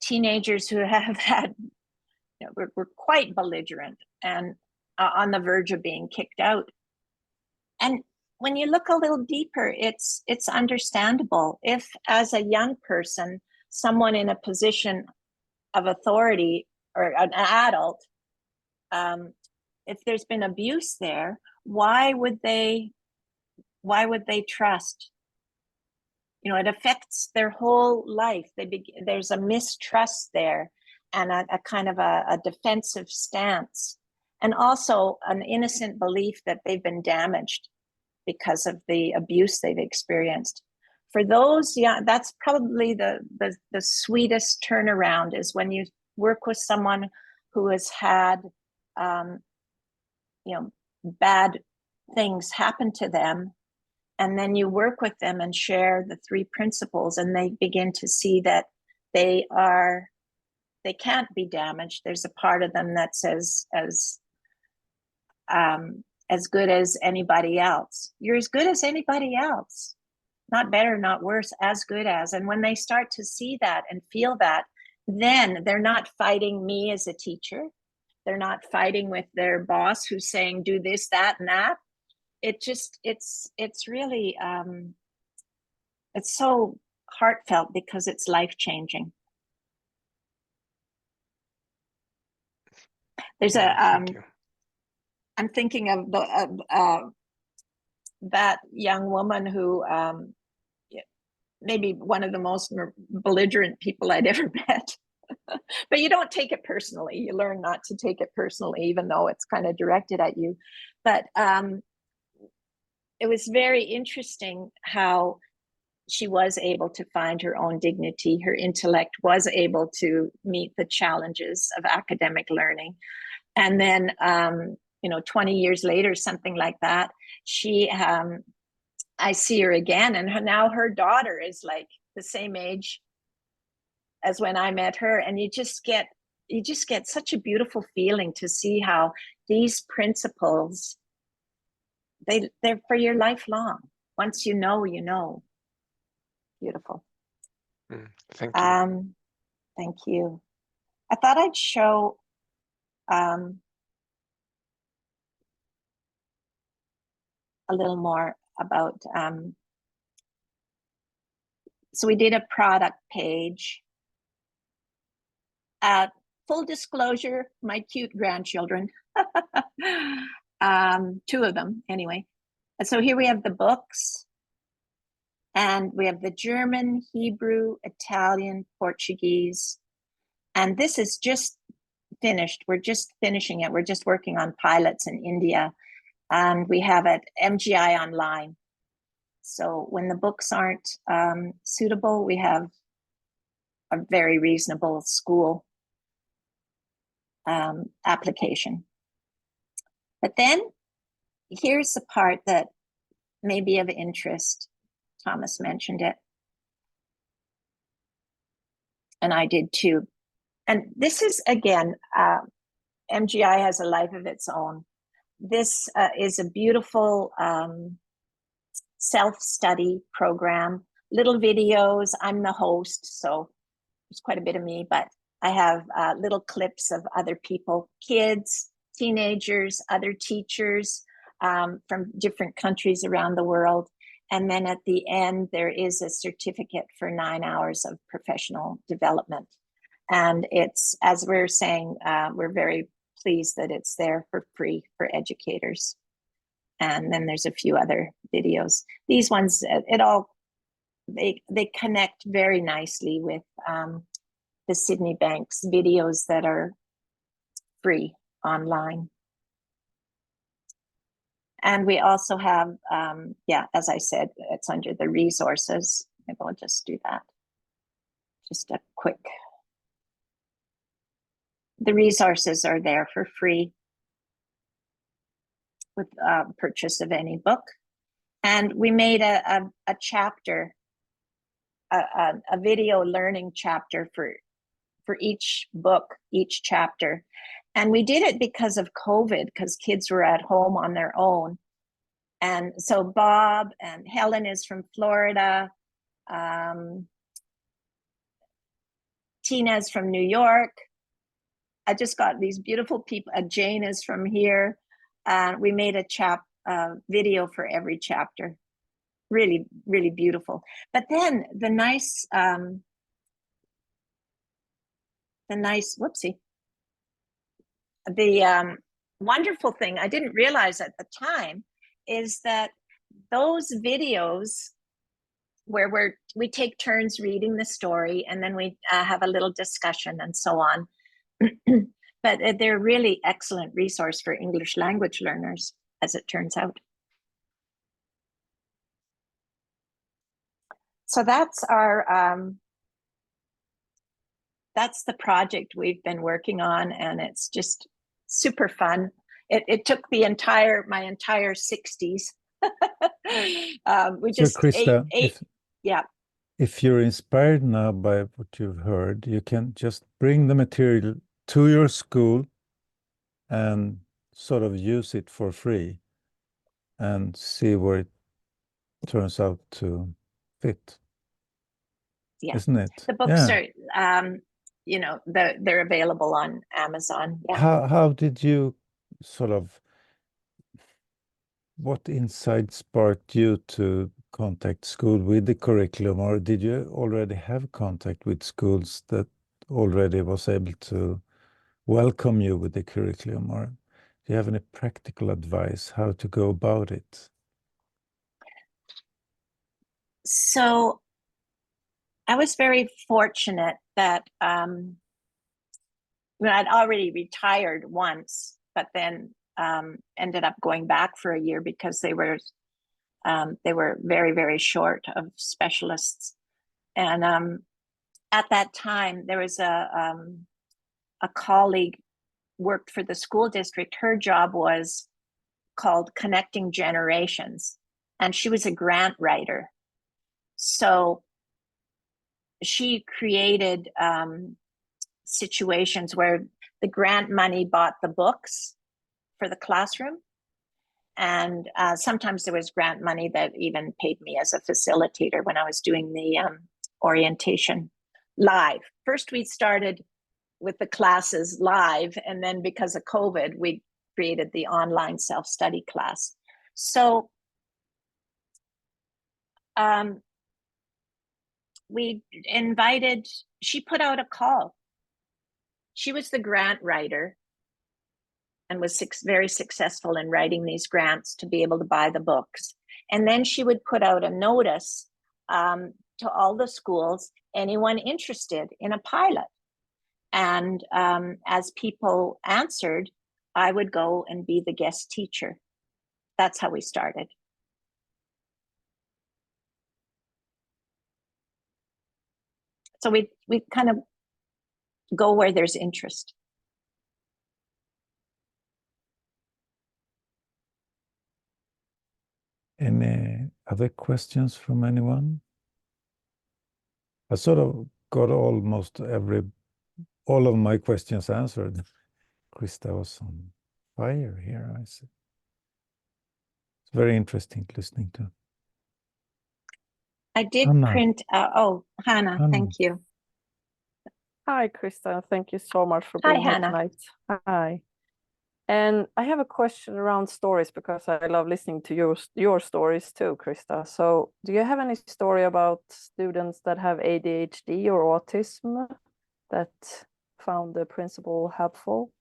teenagers who have had, you know, were quite belligerent and on the verge of being kicked out. And when you look a little deeper, it's understandable. If, as a young person, someone in a position of authority, or an adult, if there's been abuse there, why would they trust? You know, it affects their whole life. There's a mistrust there, and a kind of a defensive stance, and also an innocent belief that they've been damaged because of the abuse they've experienced. For those, yeah, that's probably the sweetest turnaround, is when you work with someone who has had, you know, bad things happen to them, and then you work with them and share the 3 principles, and they begin to see that they can't be damaged. There's a part of them that says, as good as anybody else. You're as good as anybody else. Not better, not worse, as good as. And when they start to see that and feel that, then they're not fighting me as a teacher. They're not fighting with their boss who's saying, do this, that, and that. It just, it's really, it's so heartfelt because it's life-changing. There's I'm thinking of that young woman who, maybe one of the most belligerent people I'd ever met. But you don't take it personally. You learn not to take it personally, even though it's kind of directed at you. But it was very interesting how she was able to find her own dignity. Her intellect was able to meet the challenges of academic learning. And then, 20 years later, something like that, I see her again, and now her daughter is like the same age as when I met her. And you just get such a beautiful feeling to see how these principles, they're for your lifelong. Once you know, you know. Beautiful. Thank you. Thank you. I thought I'd show a little more about, so we did a product page. Full disclosure, my cute grandchildren, two of them anyway. And so here we have the books, and we have the German, Hebrew, Italian, Portuguese, and this is just finished. We're just finishing it. We're just working on pilots in India, and we have it MGI online. So when the books aren't suitable, we have a very reasonable school application. But then here's the part that may be of interest. Thomas mentioned it, and I did too. And this is, again, MGI has a life of its own. This is a beautiful self-study program, little videos. I'm the host, so there's quite a bit of me, but I have little clips of other people, kids, teenagers, other teachers from different countries around the world. And then at the end, there is a certificate for 9 hours of professional development. And it's, as we're saying, we're very pleased that it's there for free for educators. And then there's a few other videos. These ones, they connect very nicely with the Sydney Bank's videos that are free online. And we also have, yeah, as I said, it's under the resources. Maybe I'll just do that. Just a quick. The resources are there for free with purchase of any book. And we made a chapter, a video learning chapter for each book, each chapter. And we did it because of COVID, because kids were at home on their own. And so Bob and Helen is from Florida. Tina's from New York. I just got these beautiful people. Jane is from here. We made a video for every chapter. Really, really beautiful. But then the nice, whoopsie. The wonderful thing I didn't realize at the time is that those videos where we take turns reading the story, and then we have a little discussion and so on. But they're really excellent resource for English language learners, as it turns out. So that's our that's the project we've been working on, and it's just super fun. It took my entire 60s. We just so Christa, yeah. If you're inspired now by what you've heard, you can just bring the material to your school and sort of use it for free and see where it turns out to fit. Yeah. Isn't it? The books are, you know, they're available on Amazon. Yeah. How did you sort of, what insight sparked you to contact school with the curriculum, or did you already have contact with schools that already was able to welcome you with the curriculum, or do you have any practical advice how to go about it? So I was very fortunate that I'd already retired once, but then ended up going back for a year because they were very, very short of specialists. And at that time, there was a colleague worked for the school district. Her job was called Connecting Generations, and she was a grant writer. So she created situations where the grant money bought the books for the classroom, And sometimes there was grant money that even paid me as a facilitator when I was doing the orientation live. First, we started with the classes live, and then because of COVID, we created the online self-study class. So we invited, she put out a call. She was the grant writer and was very successful in writing these grants to be able to buy the books. And then she would put out a notice to all the schools, anyone interested in a pilot. And as people answered, I would go and be the guest teacher. That's how we started. So we kind of go where there's interest. Any other questions from anyone? I sort of got almost all of my questions answered. Christa was on fire here, I see. It's very interesting listening to. I did print, Hannah, thank you. Hi, Christa. Thank you so much for Hi, being here Hannah. tonight. Hi. And I have a question around stories because I love listening to your stories too, Christa. So do you have any story about students that have ADHD or autism that found the principle helpful?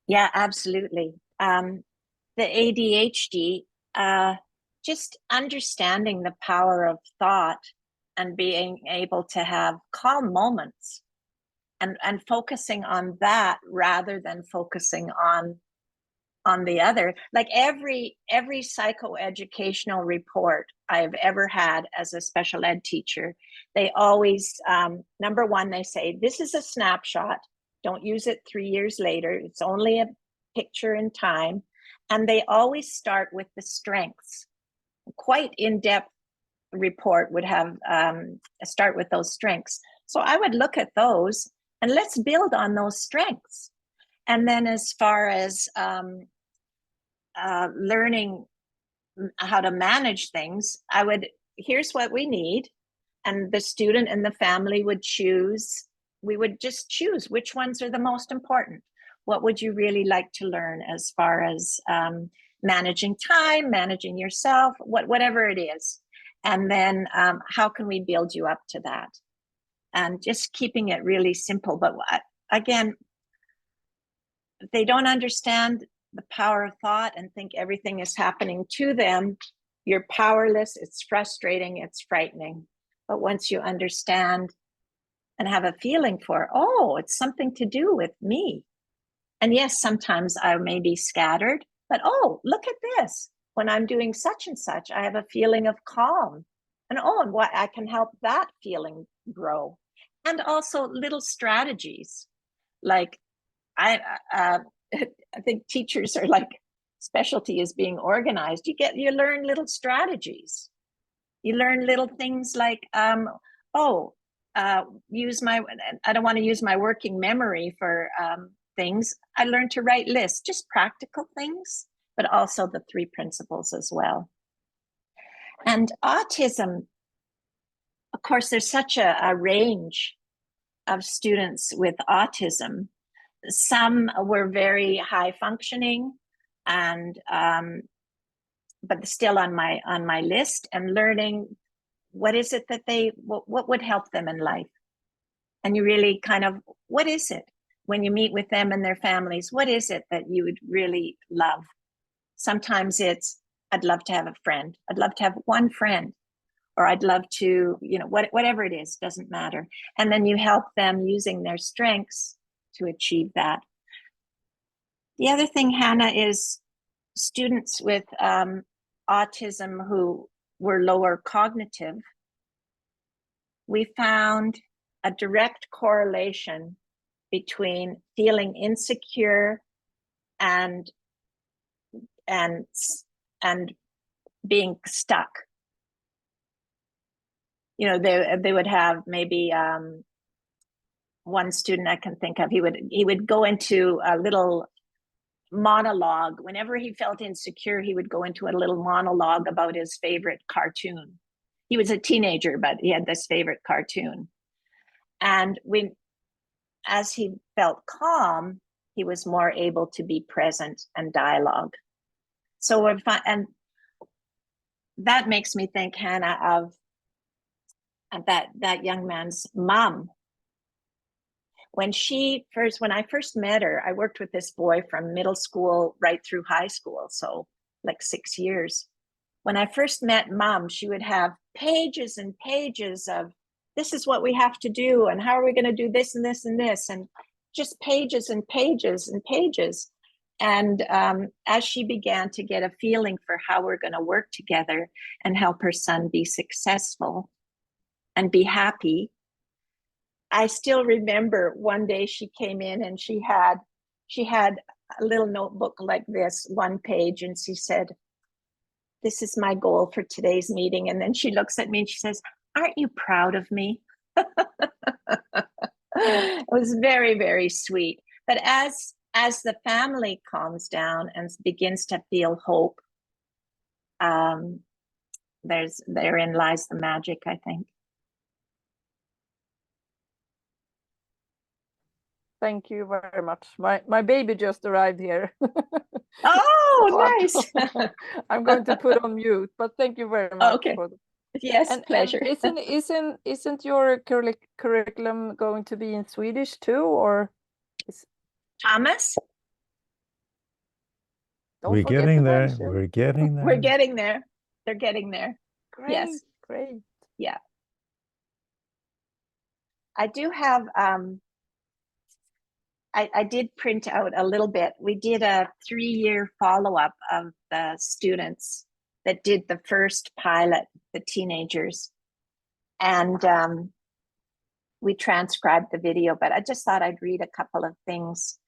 Yeah, absolutely. The ADHD, just understanding the power of thought and being able to have calm moments and focusing on that rather than focusing on the other. Like every psychoeducational report I've ever had as a special ed teacher, they always, number one, they say, this is a snapshot. Don't use it 3 years later. It's only a picture in time. And they always start with the strengths. Quite in-depth report would have start with those strengths. So I would look at those and let's build on those strengths. And then as far as learning how to manage things, here's what we need. And the student and the family would choose, we would just choose which ones are the most important. What would you really like to learn as far as managing time, managing yourself, whatever it is. And then how can we build you up to that? And just keeping it really simple. But again, if they don't understand the power of thought and think everything is happening to them, you're powerless, it's frustrating, it's frightening. But once you understand and have a feeling for, oh, it's something to do with me. And yes, sometimes I may be scattered, but oh, look at this. When I'm doing such and such, I have a feeling of calm. And oh, and what I can help that feeling grow. And also little strategies. Like I think teachers are like, specialty is being organized. You learn little strategies. You learn little things like, I don't want to use my working memory for things. I learned to write lists, just practical things, but also the 3 principles as well. And autism, of course, there's such a range of students with autism. Some were very high functioning and but still on my list, and learning what is it that what would help them in life. And you really kind of, what is it when you meet with them and their families, what is it that you would really love? Sometimes it's, I'd love to have a friend. I'd love to have one friend, or I'd love to, whatever it is, doesn't matter. And then you help them using their strengths to achieve that. The other thing, Hannah, is students with autism who were lower cognitive, we found a direct correlation between feeling insecure and being stuck. They would have maybe one student I can think of, he would go into a little monologue. Whenever he felt insecure, he would go into a little monologue about his favorite cartoon. He was a teenager, but he had this favorite cartoon. And as he felt calm, he was more able to be present and dialogue. So and that makes me think, Hannah, of that young man's mom. When I first met her, I worked with this boy from middle school right through high school, so like 6 years. When I first met Mom, she would have pages and pages of, this is what we have to do, and how are we going to do this and this and this, and just pages and pages and pages. And as she began to get a feeling for how we're going to work together and help her son be successful and be happy, I still remember one day she came in and she had a little notebook like this, one page, and she said, "This is my goal for today's meeting." And then she looks at me and she says, "Aren't you proud of me?" It was very, very sweet. But as the family calms down and begins to feel hope, therein lies the magic, I think. Thank you very much. My baby just arrived here. Oh, nice. I'm going to put on mute, but thank you very much. Okay. Yes, pleasure. And isn't your curriculum going to be in Swedish too, or Thomas? We're getting there. We're getting there. We're getting there. They're getting there. Great, yes. Great. Yeah. I do have, I did print out a little bit. We did a 3-year follow-up of the students that did the first pilot, the teenagers. And we transcribed the video, but I just thought I'd read a couple of things.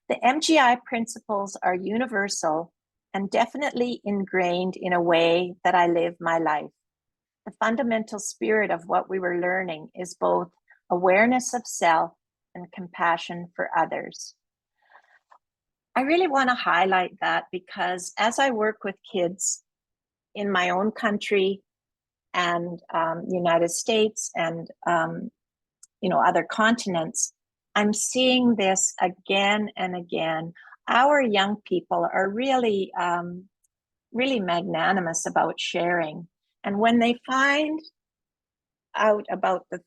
The MGI principles are universal and definitely ingrained in a way that I live my life. The fundamental spirit of what we were learning is both awareness of self and compassion for others. I really want to highlight that because as I work with kids in my own country and United States and other continents, I'm seeing this again and again. Our young people are really, really magnanimous about sharing. And when they find out about the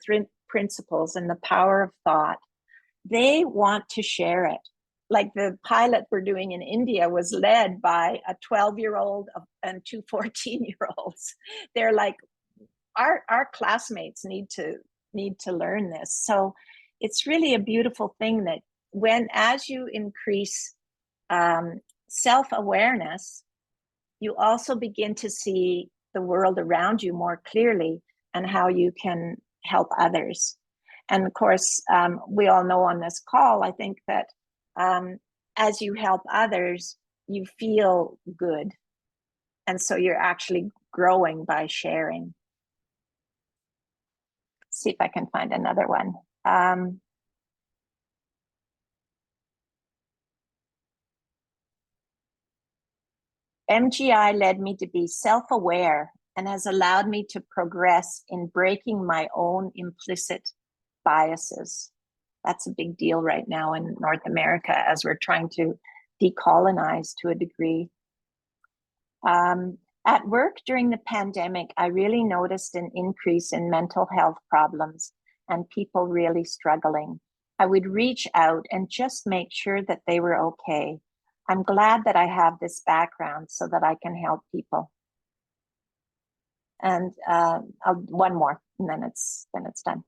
principles and the power of thought, they want to share it. Like the pilot we're doing in India was led by a 12-year-old and 2 14-year-olds. They're like, our classmates need to learn this. So it's really a beautiful thing that as you increase self-awareness, you also begin to see the world around you more clearly and how you can help others. And of course, we all know on this call, I think that as you help others, you feel good. And so you're actually growing by sharing. Let's see if I can find another one. MGI led me to be self-aware and has allowed me to progress in breaking my own implicit biases. That's a big deal right now in North America as we're trying to decolonize to a degree. At work during the pandemic, I really noticed an increase in mental health problems and people really struggling. I would reach out and just make sure that they were okay. I'm glad that I have this background so that I can help people. And one more, and then it's done.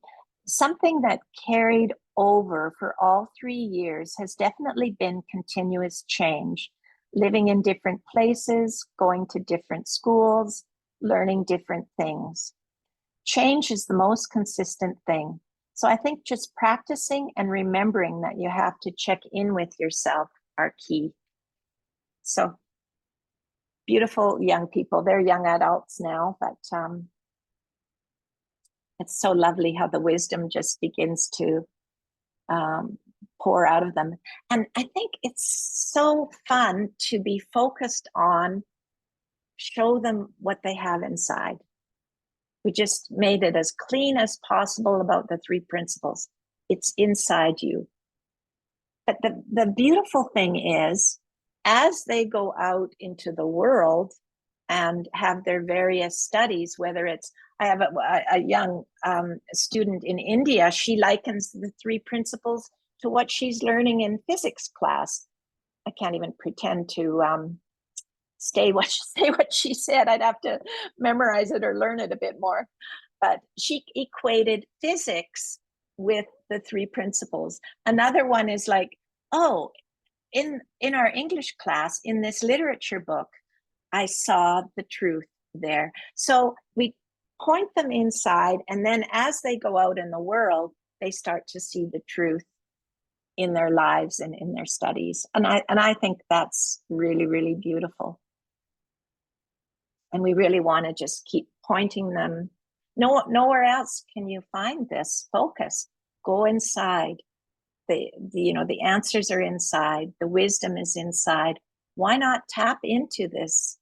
Something that carried over for all 3 years has definitely been continuous change. Living in different places, going to different schools, learning different things. Change is the most consistent thing. So I think just practicing and remembering that you have to check in with yourself are key. So beautiful young people. They're young adults now, but it's so lovely how the wisdom just begins to pour out of them. And I think it's so fun to be focused on, show them what they have inside. We just made it as clean as possible about the 3 principles. It's inside you. But the beautiful thing is, as they go out into the world and have their various studies, whether it's, I have a young student in India, she likens the 3 principles to what she's learning in physics class. I can't even pretend to say what she said. I'd have to memorize it or learn it a bit more. But she equated physics with the 3 principles. Another one is like, oh, in our English class, in this literature book, I saw the truth there. So we point them inside, and then as they go out in the world, they start to see the truth in their lives and in their studies. And I think that's really, really beautiful. And we really want to just keep pointing them. Nowhere else can you find this focus. Go inside. The answers are inside. The wisdom is inside. Why not tap into this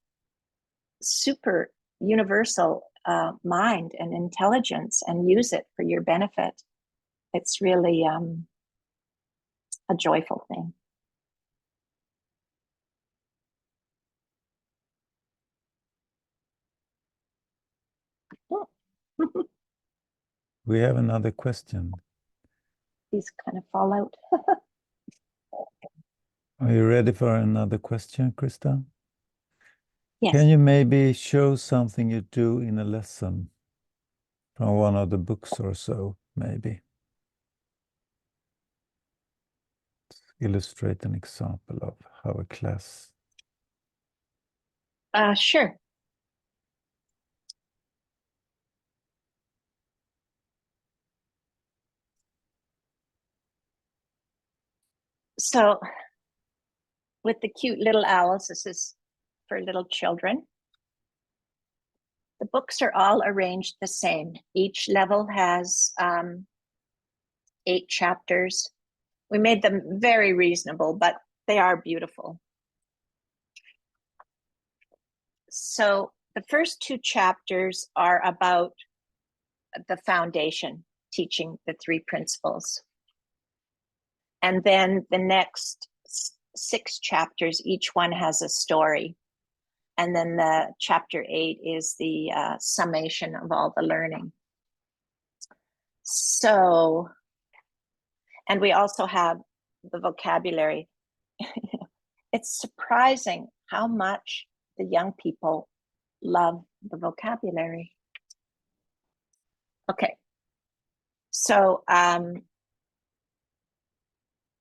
super universal mind and intelligence and use it for your benefit? It's really a joyful thing. We have another question. These kind of fall out. Are you ready for another question, Christa? Yes. Can you maybe show something you do in a lesson from one of the books or so, maybe? Illustrate an example of how a class. Sure. So with the cute little owls, this is for little children. The books are all arranged the same. Each level has 8 chapters. We made them very reasonable, but they are beautiful. So the first 2 chapters are about the foundation, teaching the 3 principles. And then the next 6 chapters, each one has a story. And then the chapter 8 is the summation of all the learning. So, and we also have the vocabulary. It's surprising how much the young people love the vocabulary. Okay, so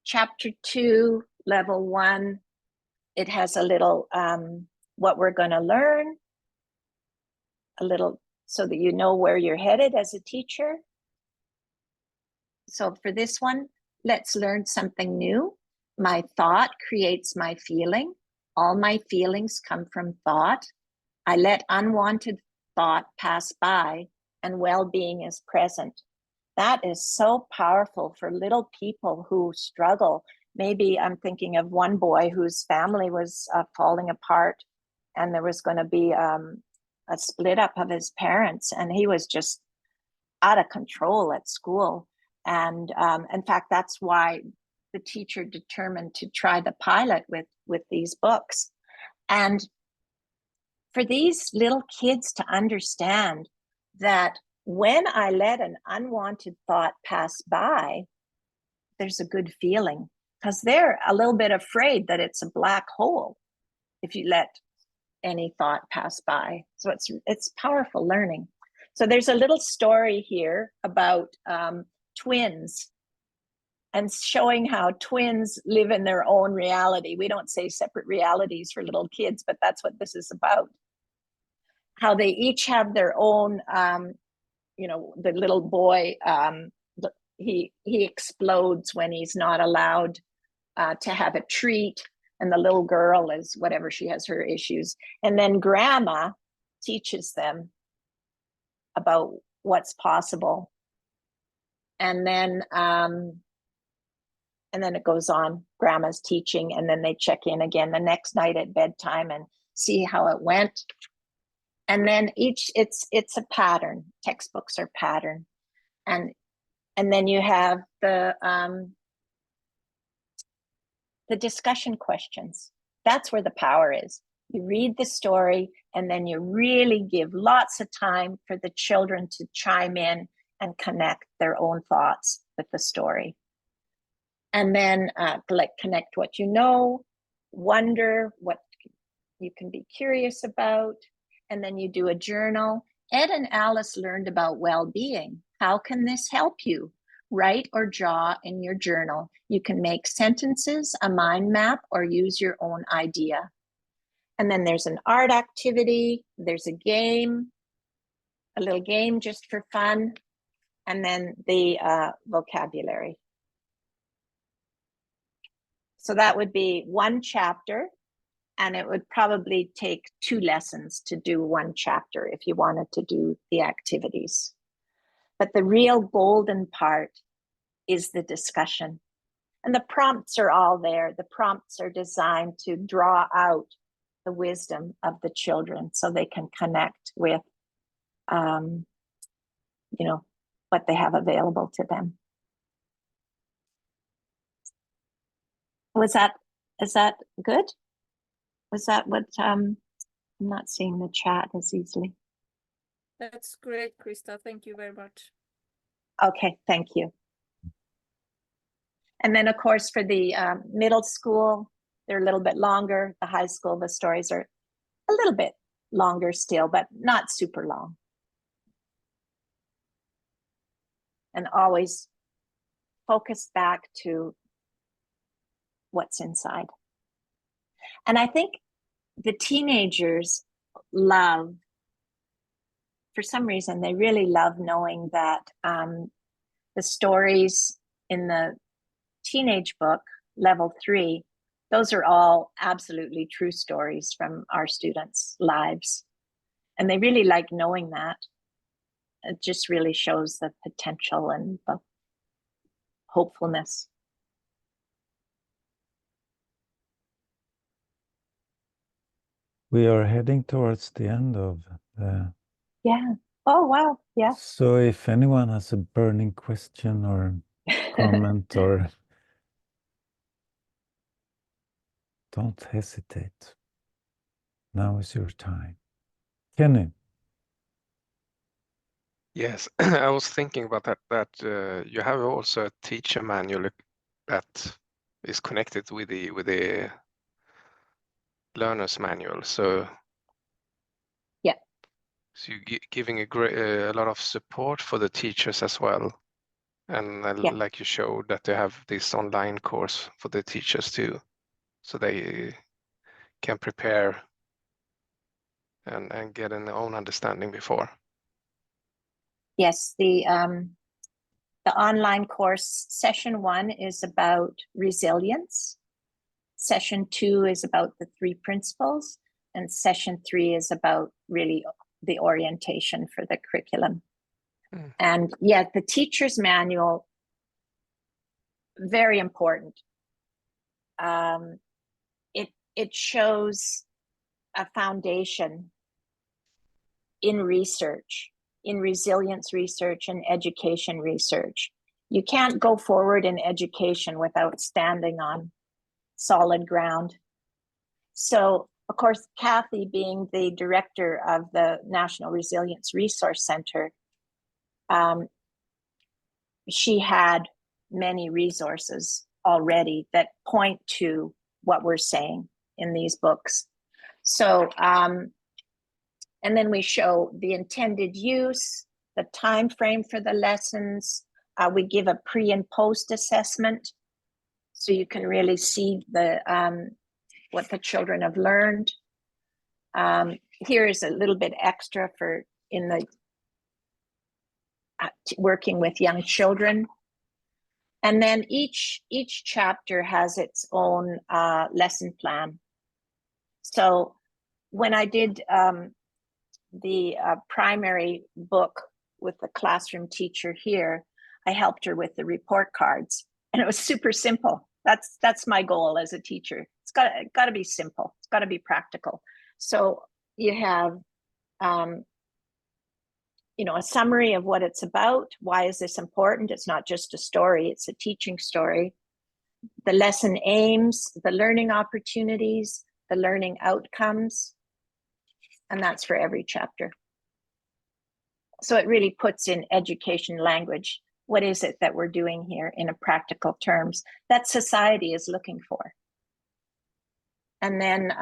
chapter 2, level 1, it has a little what we're going to learn, a little so that you know where you're headed as a teacher. So for this one, let's learn something new. My thought creates my feeling. All my feelings come from thought. I let unwanted thought pass by, and well-being is present. That is so powerful for little people who struggle. Maybe I'm thinking of one boy whose family was falling apart, and there was going to be a split up of his parents, and he was just out of control at school. And in fact, that's why the teacher determined to try the pilot with these books. And for these little kids to understand that when I let an unwanted thought pass by, there's a good feeling, because they're a little bit afraid that it's a black hole if you let any thought pass by. So it's powerful learning. So there's a little story here about twins, and showing how twins live in their own reality. We don't say separate realities for little kids, but that's what this is about. How they each have their own, the little boy, he explodes when he's not allowed to have a treat. And the little girl is whatever, she has her issues. And then grandma teaches them about what's possible. And then and then it goes on, grandma's teaching, and then they check in again the next night at bedtime and see how it went. And then it's a pattern. Textbooks are pattern. And then you have the discussion questions. That's where the power is. You read the story, and then you really give lots of time for the children to chime in and connect their own thoughts with the story. And then like connect what you know, wonder what you can be curious about, and then you do a journal. Ed and Alice learned about well-being. How can this help you? Write or draw in your journal. You can make sentences, a mind map, or use your own idea. And then there's an art activity, there's a game, a little game just for fun, and then the vocabulary. So that would be one chapter, and it would probably take 2 lessons to do one chapter if you wanted to do the activities. But the real golden part is the discussion. And the prompts are all there. The prompts are designed to draw out the wisdom of the children so they can connect with, you know, what they have available to them. Is that good? Was that what, I'm not seeing the chat as easily. That's great, Christa. Thank you very much. Okay, thank you. And then of course for the middle school, they're a little bit longer. The high school, the stories are a little bit longer still, but not super long. And always focus back to what's inside. And I think the teenagers love, for some reason, they really love knowing that the stories in the teenage book, level 3, those are all absolutely true stories from our students' lives. And they really like knowing that. It just really shows the potential and the hopefulness. We are heading towards the end of the... Yeah. Oh, wow. Yeah. So if anyone has a burning question or comment or... Don't hesitate. Now is your time. Kenny. Yes, I was thinking about that you have also a teacher manual that is connected with the learner's manual. So yeah, so you're giving a lot of support for the teachers as well. And yeah. like you showed that they have this online course for the teachers too, so they can prepare and get an own understanding before. Yes, the online course, session 1 is about resilience. Session 2 is about the 3 principles, and session 3 is about really the orientation for the curriculum. And yeah, the teacher's manual, very important. It shows a foundation in research, in resilience research and education research. You can't go forward in education without standing on solid ground. So, of course, Kathy, being the director of the National Resilience Resource Center, she had many resources already that point to what we're saying in these books. So, and then we show the intended use, the time frame for the lessons. We give a pre and post assessment, so you can really see the what the children have learned. Here is a little bit extra for in the working with young children. And then each chapter has its own lesson plan. So when I did the primary book with the classroom teacher here, I helped her with the report cards. And it was super simple. That's my goal as a teacher. It's got to be simple. It's got to be practical. So you have, you know, a summary of what it's about. Why is this important? It's not just a story, it's a teaching story. The lesson aims, the learning opportunities, the learning outcomes, and that's for every chapter. So it really puts in education language. What is it that we're doing here in a practical terms that society is looking for? And then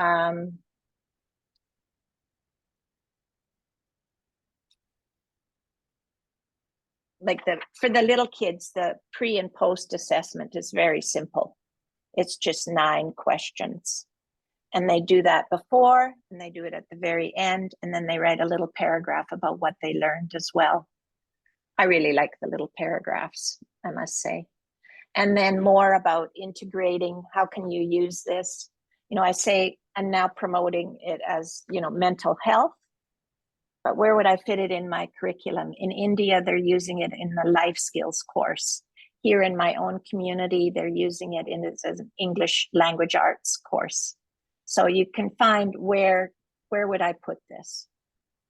like for the little kids, the pre and post assessment is very simple. It's just 9 questions. And they do that before, and they do it at the very end, and then they write a little paragraph about what they learned as well. I really like the little paragraphs, I must say. And then more about integrating, how can you use this? You know, I say I'm now promoting it as, you know, mental health, but where would I fit it in my curriculum? In India, they're using it in the life skills course. Here in my own community, they're using it as an English language arts course. So you can find where would I put this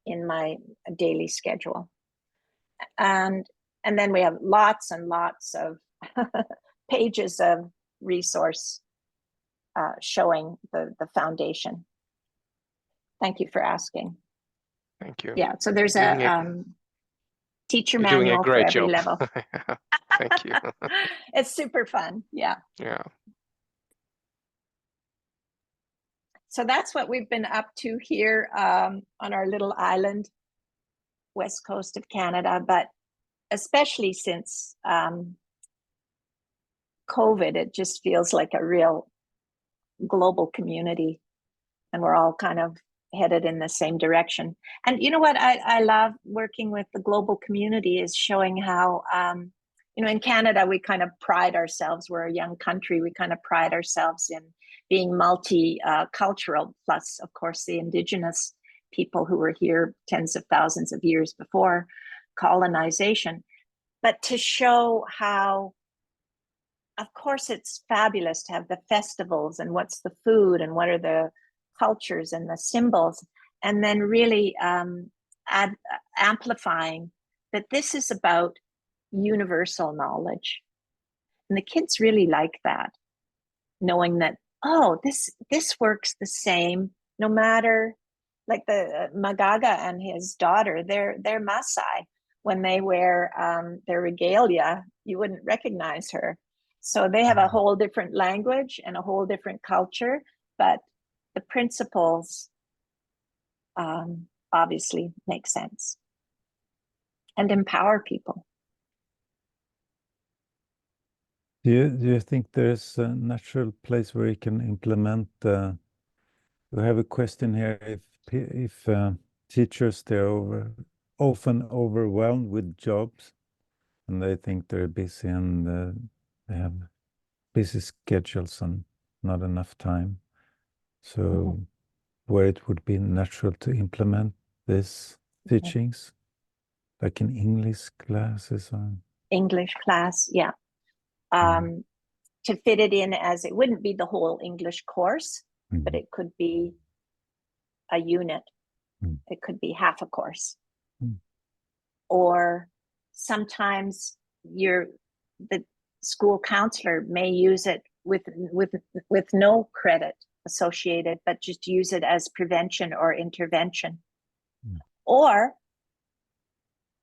in my daily schedule. And then we have lots and lots of pages of resource showing the foundation. Thank you for asking. Thank you. Yeah, so there's a teacher You're doing a manual for great every job. level. Thank you. It's super fun. Yeah. Yeah. So that's what we've been up to here on our little island, west coast of Canada, but especially since COVID, it just feels like a real global community, and we're all kind of headed in the same direction. And you know what I love working with the global community is showing how, you know, in Canada, we kind of pride ourselves, we're a young country, we kind of pride ourselves in being multicultural, plus, of course, the Indigenous people who were here tens of thousands of years before colonization. But to show how, of course, it's fabulous to have the festivals and what's the food and what are the cultures and the symbols, and then really amplifying that this is about universal knowledge. And the kids really like that, knowing that, oh, this works the same no matter, like the Magaga and his daughter, they're Maasai. When they wear their regalia, you wouldn't recognize her. So they have a whole different language and a whole different culture, but the principles obviously make sense and empower people. Do you think there's a natural place where you can implement? We have a question here: if teachers, they're often overwhelmed with jobs, and they think they're busy and they have busy schedules and not enough time. So where it would be natural to implement these teachings, like in English classes or English class, yeah. To fit it in, as it wouldn't be the whole English course, but it could be a unit. It could be half a course. Or sometimes the school counselor may use it with no credit associated, but just use it as prevention or intervention. Or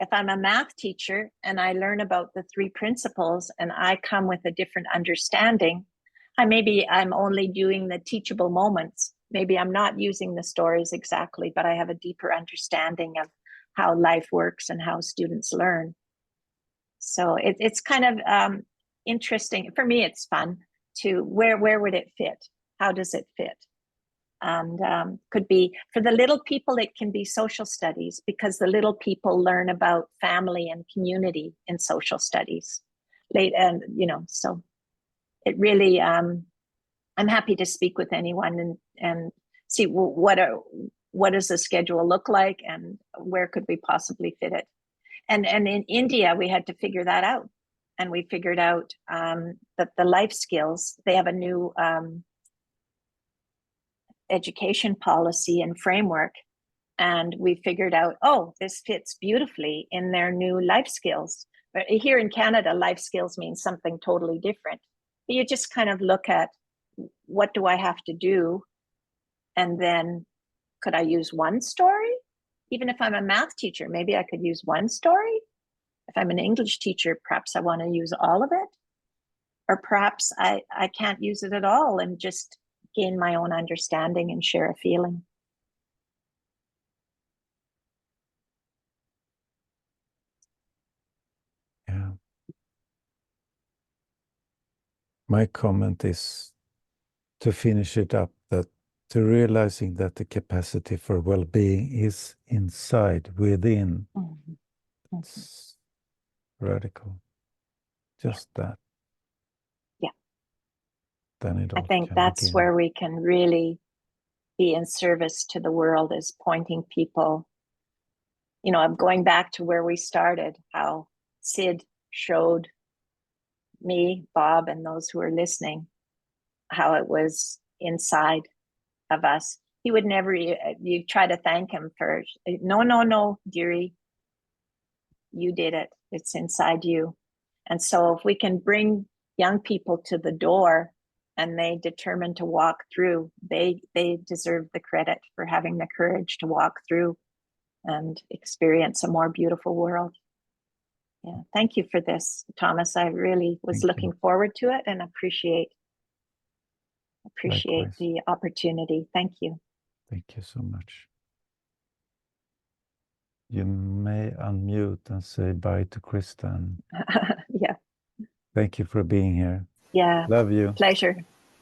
if I'm a math teacher and I learn about the 3 principles and I come with a different understanding, I'm only doing the teachable moments. Maybe I'm not using the stories exactly, but I have a deeper understanding of how life works and how students learn. So it's kind of interesting. For me, it's fun to where would it fit? How does it fit? And could be, for the little people, it can be social studies, because the little people learn about family and community in social studies. And you know, so it really, I'm happy to speak with anyone and see what does the schedule look like and where could we possibly fit it. And in India, we had to figure that out. and we figured out that the life skills, they have a new education policy and framework. And we figured out, oh, this fits beautifully in their new life skills. But here in Canada, life skills means something totally different. But you just kind of look at, what do I have to do? And then could I use one story? Even if I'm a math teacher, maybe I could use one story. If I'm an English teacher, perhaps I want to use all of it. Or perhaps I can't use it at all and just gain my own understanding and share a feeling. Yeah. My comment is to finish it up, that to realizing that the capacity for well-being is inside, within. Mm-hmm. It's radical. Just that. Yeah. Then it all I think can that's begin. where we can really be in service to the world, is pointing people. You know, I'm going back to where we started, how Sid showed me, Bob, and those who are listening, how it was inside of us. He would never, you try to thank him for, no, dearie, you did it. It's inside you. And so if we can bring young people to the door and they determine to walk through, they deserve the credit for having the courage to walk through and experience a more beautiful world. Yeah, thank you for this, Thomas. I really was looking forward to it and appreciate Likewise. the opportunity. Thank you. Thank you so much. You may unmute and say bye to Christa. And Yeah. thank you for being here. Yeah. Love you. Pleasure.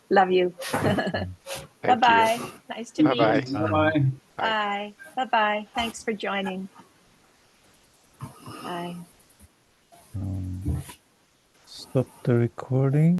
Love you. Bye-bye. Nice to meet Bye-bye. you. Bye. Bye. Bye-bye. Thanks for joining. Bye. Stop the recording.